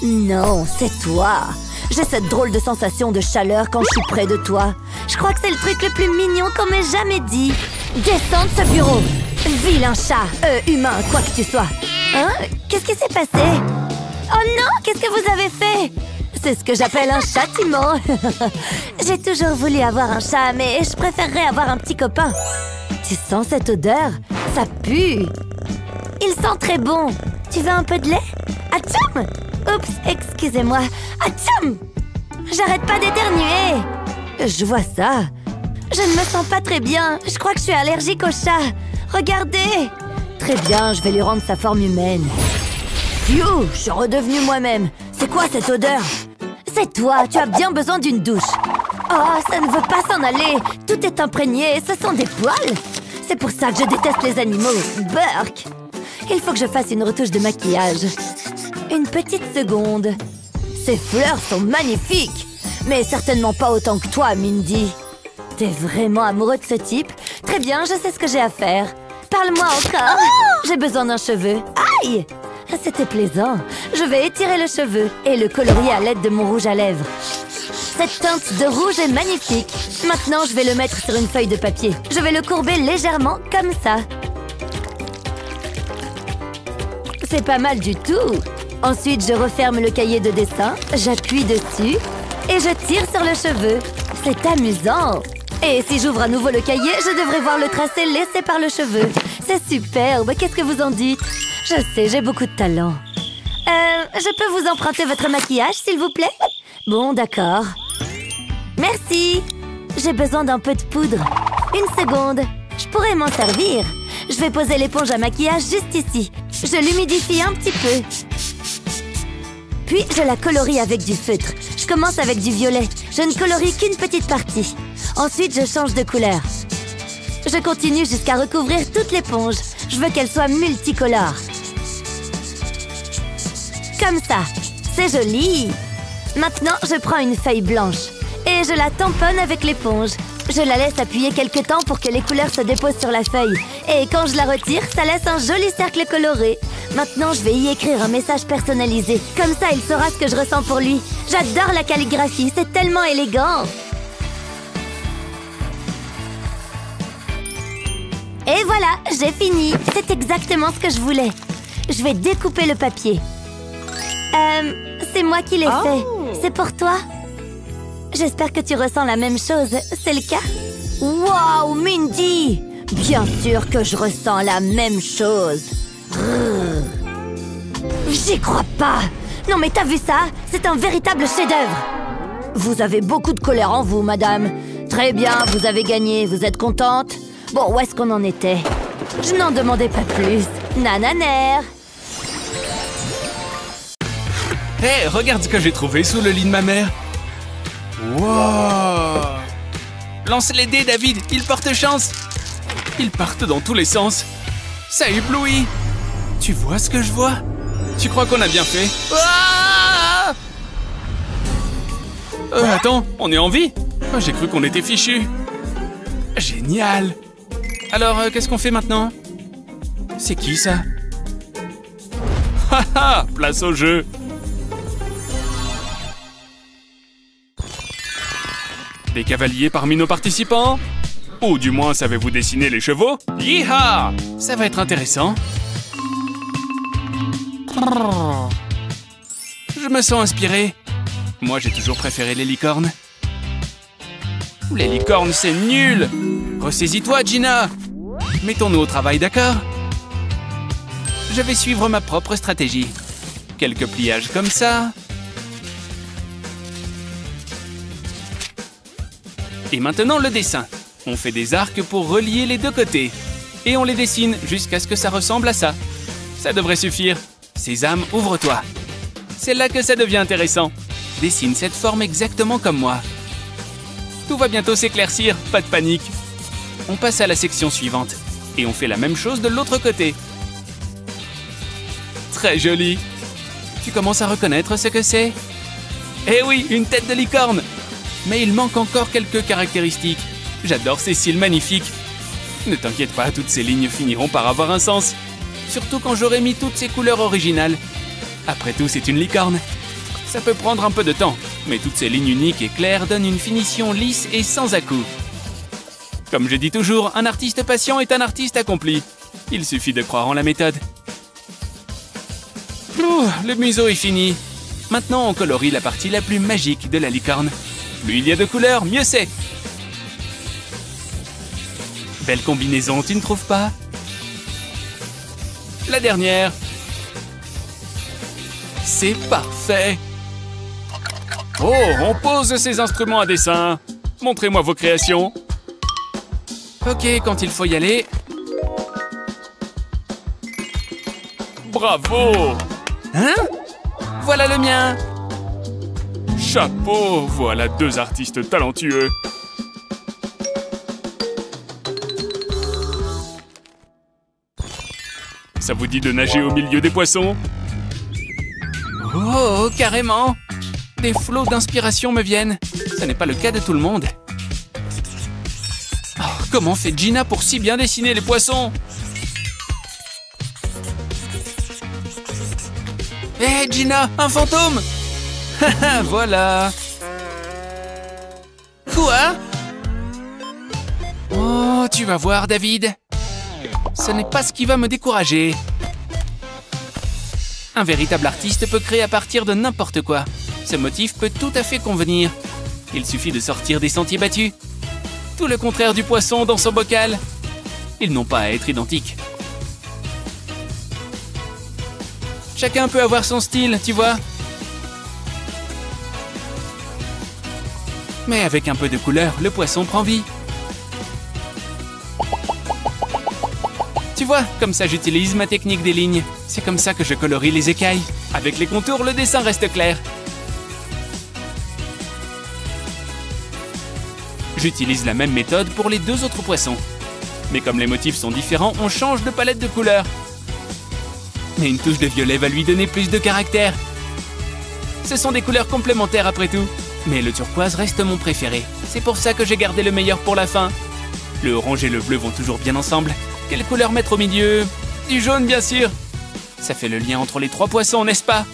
Non, c'est toi. J'ai cette drôle de sensation de chaleur quand je suis près de toi. Je crois que c'est le truc le plus mignon qu'on m'ait jamais dit. Descends de ce bureau. Vilain chat, humain, quoi que tu sois. Hein? Qu'est-ce qui s'est passé? Oh non, qu'est-ce que vous avez fait? C'est ce que j'appelle un châtiment. J'ai toujours voulu avoir un chat, mais je préférerais avoir un petit copain. Tu sens cette odeur? Ça pue. Il sent très bon. Tu veux un peu de lait? Atchoum! Oups, excusez-moi. Atchoum! J'arrête pas d'éternuer. Je vois ça. Je ne me sens pas très bien. Je crois que je suis allergique au chat. Regardez! Très bien, je vais lui rendre sa forme humaine. Phew, je suis redevenue moi-même. C'est quoi cette odeur? C'est toi, tu as bien besoin d'une douche. Oh, ça ne veut pas s'en aller. Tout est imprégné, ce sont des poils. C'est pour ça que je déteste les animaux. Burk! Il faut que je fasse une retouche de maquillage. Une petite seconde. Ces fleurs sont magnifiques. Mais certainement pas autant que toi, Mindy. T'es vraiment amoureux de ce type? Très bien, je sais ce que j'ai à faire. Parle-moi encore. J'ai besoin d'un cheveu. Aïe! C'était plaisant. Je vais étirer le cheveu et le colorier à l'aide de mon rouge à lèvres. Cette teinte de rouge est magnifique. Maintenant, je vais le mettre sur une feuille de papier. Je vais le courber légèrement, comme ça. C'est pas mal du tout. Ensuite, je referme le cahier de dessin, j'appuie dessus et je tire sur le cheveu. C'est amusant. Et si j'ouvre à nouveau le cahier, je devrais voir le tracé laissé par le cheveu. C'est superbe. Qu'est-ce que vous en dites? Je sais, j'ai beaucoup de talent. Je peux vous emprunter votre maquillage, s'il vous plaît? Bon, d'accord. Merci. J'ai besoin d'un peu de poudre. Une seconde. Je pourrais m'en servir. Je vais poser l'éponge à maquillage juste ici. Je l'humidifie un petit peu. Puis, je la colorie avec du feutre. Je commence avec du violet. Je ne colorie qu'une petite partie. Ensuite, je change de couleur. Je continue jusqu'à recouvrir toute l'éponge. Je veux qu'elle soit multicolore. Comme ça. C'est joli. Maintenant, je prends une feuille blanche et je la tamponne avec l'éponge. Je la laisse appuyer quelques temps pour que les couleurs se déposent sur la feuille. Et quand je la retire, ça laisse un joli cercle coloré. Maintenant, je vais y écrire un message personnalisé. Comme ça, il saura ce que je ressens pour lui. J'adore la calligraphie, c'est tellement élégant. Et voilà, j'ai fini. C'est exactement ce que je voulais. Je vais découper le papier. C'est moi qui l'ai fait. C'est pour toi? J'espère que tu ressens la même chose. C'est le cas? Wow, Mindy! Bien sûr que je ressens la même chose. J'y crois pas! Non mais t'as vu ça? C'est un véritable chef-d'œuvre! Vous avez beaucoup de colère en vous, madame. Très bien, vous avez gagné. Vous êtes contente? Bon, où est-ce qu'on en était? Je n'en demandais pas plus. Nananer! Hé, regarde ce que j'ai trouvé sous le lit de ma mère. Wow! Lance les dés, David, ils portent chance. Ils partent dans tous les sens. Ça éblouit. Tu vois ce que je vois? Tu crois qu'on a bien fait? Ah! Attends, on est en vie? J'ai cru qu'on était fichus. Génial. Alors, qu'est-ce qu'on fait maintenant? C'est qui ça? Haha, place au jeu. Des cavaliers parmi nos participants? Ou du moins, savez-vous dessiner les chevaux? Yeeha! Ça va être intéressant. Je me sens inspiré. Moi, j'ai toujours préféré les licornes. Les licornes, c'est nul! Ressaisis-toi, Gina! Mettons-nous au travail, d'accord? Je vais suivre ma propre stratégie. Quelques pliages comme ça. Et maintenant, le dessin. On fait des arcs pour relier les deux côtés. Et on les dessine jusqu'à ce que ça ressemble à ça. Ça devrait suffire. Sésame, ouvre-toi. C'est là que ça devient intéressant. Dessine cette forme exactement comme moi. Tout va bientôt s'éclaircir, pas de panique. On passe à la section suivante. Et on fait la même chose de l'autre côté. Très joli. Tu commences à reconnaître ce que c'est? Eh oui, une tête de licorne! Mais il manque encore quelques caractéristiques. J'adore ces cils magnifiques. Ne t'inquiète pas, toutes ces lignes finiront par avoir un sens. Surtout quand j'aurai mis toutes ces couleurs originales. Après tout, c'est une licorne. Ça peut prendre un peu de temps, mais toutes ces lignes uniques et claires donnent une finition lisse et sans à-coups. Comme je dis toujours, un artiste patient est un artiste accompli. Il suffit de croire en la méthode. Le museau est fini. Maintenant, on colorie la partie la plus magique de la licorne. Plus il y a de couleurs, mieux c'est. Belle combinaison, tu ne trouves pas? La dernière. C'est parfait. Oh, on pose ces instruments à dessin. Montrez-moi vos créations. Ok, quand il faut y aller. Bravo! Hein? Voilà le mien! Chapeau! Voilà deux artistes talentueux. Ça vous dit de nager au milieu des poissons? Oh, carrément! Des flots d'inspiration me viennent. Ce n'est pas le cas de tout le monde. Oh, comment fait Gina pour si bien dessiner les poissons? Hé, hey, Gina, un fantôme! Haha, voilà. Quoi? Oh, tu vas voir, David. Ce n'est pas ce qui va me décourager. Un véritable artiste peut créer à partir de n'importe quoi. Ce motif peut tout à fait convenir. Il suffit de sortir des sentiers battus. Tout le contraire du poisson dans son bocal. Ils n'ont pas à être identiques. Chacun peut avoir son style, tu vois. Mais avec un peu de couleur, le poisson prend vie. Tu vois, comme ça j'utilise ma technique des lignes. C'est comme ça que je colorie les écailles. Avec les contours, le dessin reste clair. J'utilise la même méthode pour les deux autres poissons. Mais comme les motifs sont différents, on change de palette de couleurs. Mais une touche de violet va lui donner plus de caractère. Ce sont des couleurs complémentaires après tout. Mais le turquoise reste mon préféré. C'est pour ça que j'ai gardé le meilleur pour la fin. Le orange et le bleu vont toujours bien ensemble. Quelle couleur mettre au milieu? Du jaune, bien sûr. Ça fait le lien entre les trois poissons, n'est-ce pas?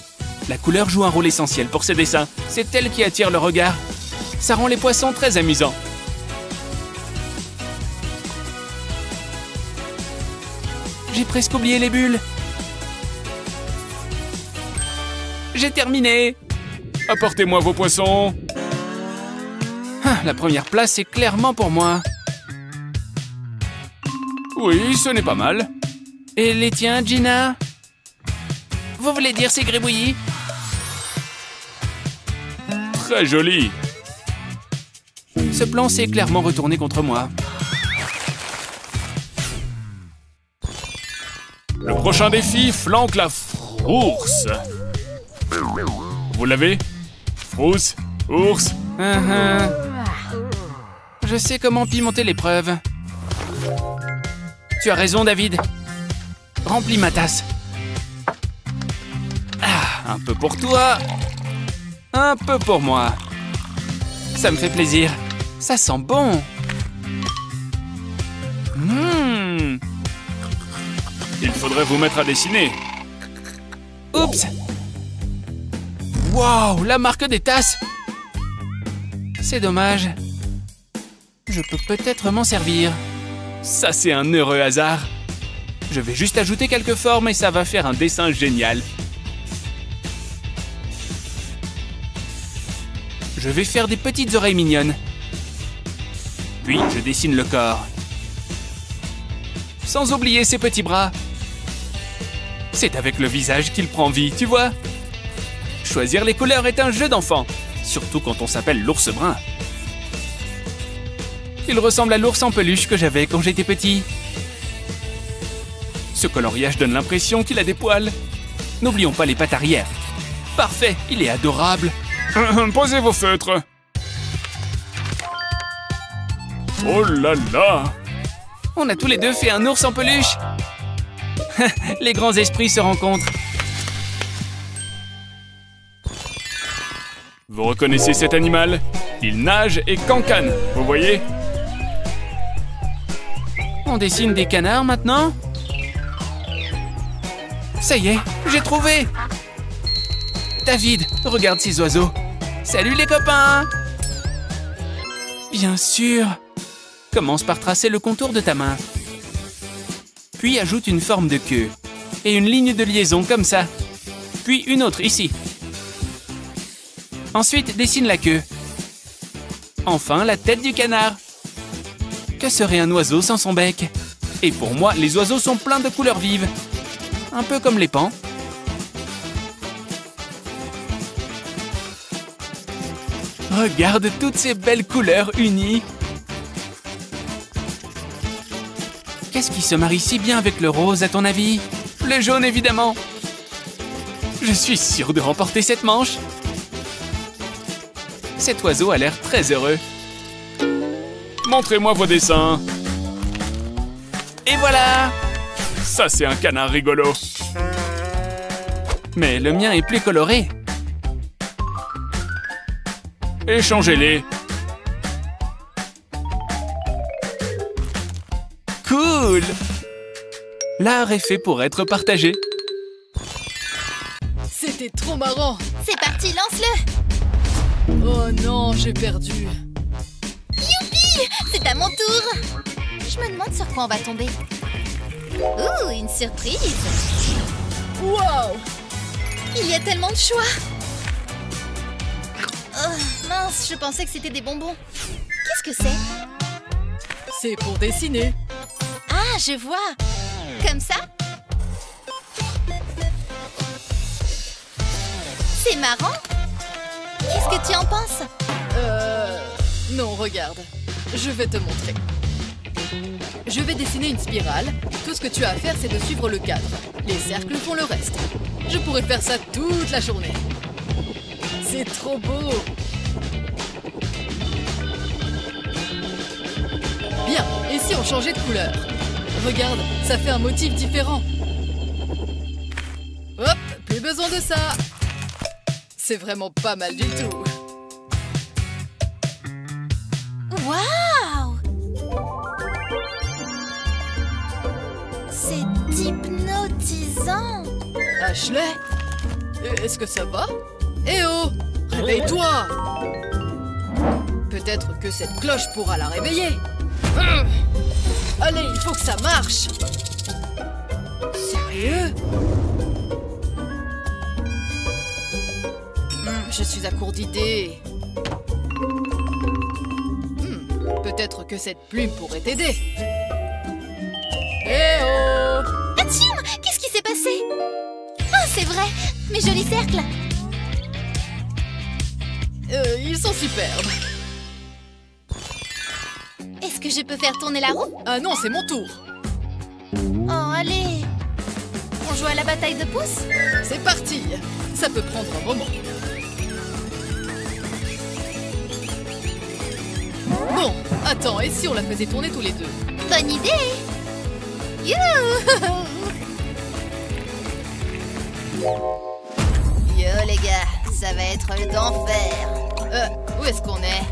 La couleur joue un rôle essentiel pour ce dessin. C'est elle qui attire le regard. Ça rend les poissons très amusants. J'ai presque oublié les bulles. J'ai terminé. Apportez-moi vos poissons. Ah, la première place est clairement pour moi. Oui, ce n'est pas mal. Et les tiens, Gina? Vous voulez dire ces gribouillis? Très joli. Ce plan s'est clairement retourné contre moi. Le prochain défi flanque la frousse. Vous l'avez? Frousse, ours. Je sais comment pimenter l'épreuve. Tu as raison, David. Remplis ma tasse. Ah, un peu pour toi. Un peu pour moi. Ça me fait plaisir. Ça sent bon. Il faudrait vous mettre à dessiner. Oups. Waouh, la marque des tasses. C'est dommage. Je peux peut-être m'en servir. Ça, c'est un heureux hasard. Je vais juste ajouter quelques formes et ça va faire un dessin génial. Je vais faire des petites oreilles mignonnes. Puis, je dessine le corps. Sans oublier ses petits bras. C'est avec le visage qu'il prend vie, tu vois. Choisir les couleurs est un jeu d'enfant, surtout quand on s'appelle l'ours brun. Il ressemble à l'ours en peluche que j'avais quand j'étais petit. Ce coloriage donne l'impression qu'il a des poils. N'oublions pas les pattes arrière. Parfait, il est adorable. Posez vos feutres. Oh là là! On a tous les deux fait un ours en peluche. Les grands esprits se rencontrent. Vous reconnaissez cet animal? Il nage et cancane, vous voyez? On dessine des canards maintenant? Ça y est, j'ai trouvé! David, regarde ces oiseaux. Salut les copains! Bien sûr! Commence par tracer le contour de ta main. Puis ajoute une forme de queue. Et une ligne de liaison comme ça. Puis une autre ici. Ensuite, dessine la queue. Enfin, la tête du canard. Que serait un oiseau sans son bec? Et pour moi, les oiseaux sont pleins de couleurs vives. Un peu comme les pans. Regarde toutes ces belles couleurs unies. Qu'est-ce qui se marie si bien avec le rose, à ton avis? Le jaune, évidemment. Je suis sûre de remporter cette manche. Cet oiseau a l'air très heureux. Montrez-moi vos dessins. Et voilà! Ça, c'est un canard rigolo. Mais le mien est plus coloré. Échangez-les. Cool! L'art est fait pour être partagé. C'était trop marrant. C'est parti, lance-le! Oh non, j'ai perdu. Youpi! C'est à mon tour! Je me demande sur quoi on va tomber. Ouh, une surprise! Waouh! Il y a tellement de choix! Oh, mince, je pensais que c'était des bonbons. Qu'est-ce que c'est? C'est pour dessiner. Ah, je vois! Comme ça? C'est marrant! Qu'est-ce que tu en penses? Non, regarde. Je vais te montrer. Je vais dessiner une spirale. Tout ce que tu as à faire, c'est de suivre le cadre. Les cercles font le reste. Je pourrais faire ça toute la journée. C'est trop beau! Bien, et si on changeait de couleur? Regarde, ça fait un motif différent. Hop, plus besoin de ça. C'est vraiment pas mal du tout. Waouh! C'est hypnotisant! Ashley? Est-ce que ça va? Eh oh! Réveille-toi! Peut-être que cette cloche pourra la réveiller. Allez, il faut que ça marche! Sérieux? Je suis à court d'idées. Peut-être que cette plume pourrait t'aider. Eh oh! Atchoum! Qu'est-ce qui s'est passé? Ah, c'est vrai! Mes jolis cercles! Ils sont superbes. Est-ce que je peux faire tourner la roue? Ah non, c'est mon tour. Oh, allez! On joue à la bataille de pouces? C'est parti. Ça peut prendre un moment. Bon, attends, et si on la faisait tourner tous les deux? Bonne idée! Youhou! Yo les gars, ça va être d'enfer. Où est-ce qu'on est?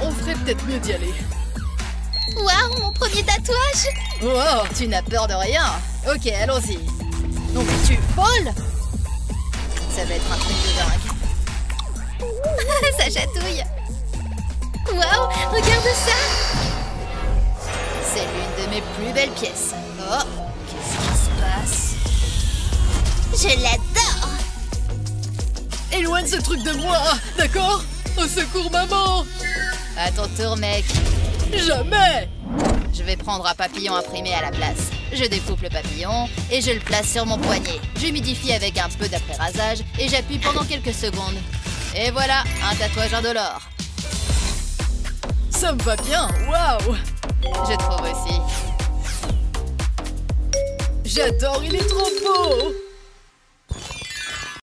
On ferait peut-être mieux d'y aller. Waouh, mon premier tatouage! Wow, tu n'as peur de rien. Ok, allons-y. Donc tu voles? Ça va être un truc de dingue. Ça chatouille. Waouh, regarde ça! C'est l'une de mes plus belles pièces. Oh, qu'est-ce qui se passe? Je l'adore! Éloigne ce truc de moi, d'accord? Au secours, maman! À ton tour, mec. Jamais! Je vais prendre un papillon imprimé à la place. Je découpe le papillon et je le place sur mon poignet. J'humidifie avec un peu d'après-rasage et j'appuie pendant quelques secondes. Et voilà, un tatouage indolore. Ça me va bien, waouh! Je trouve aussi. J'adore, il est trop beau!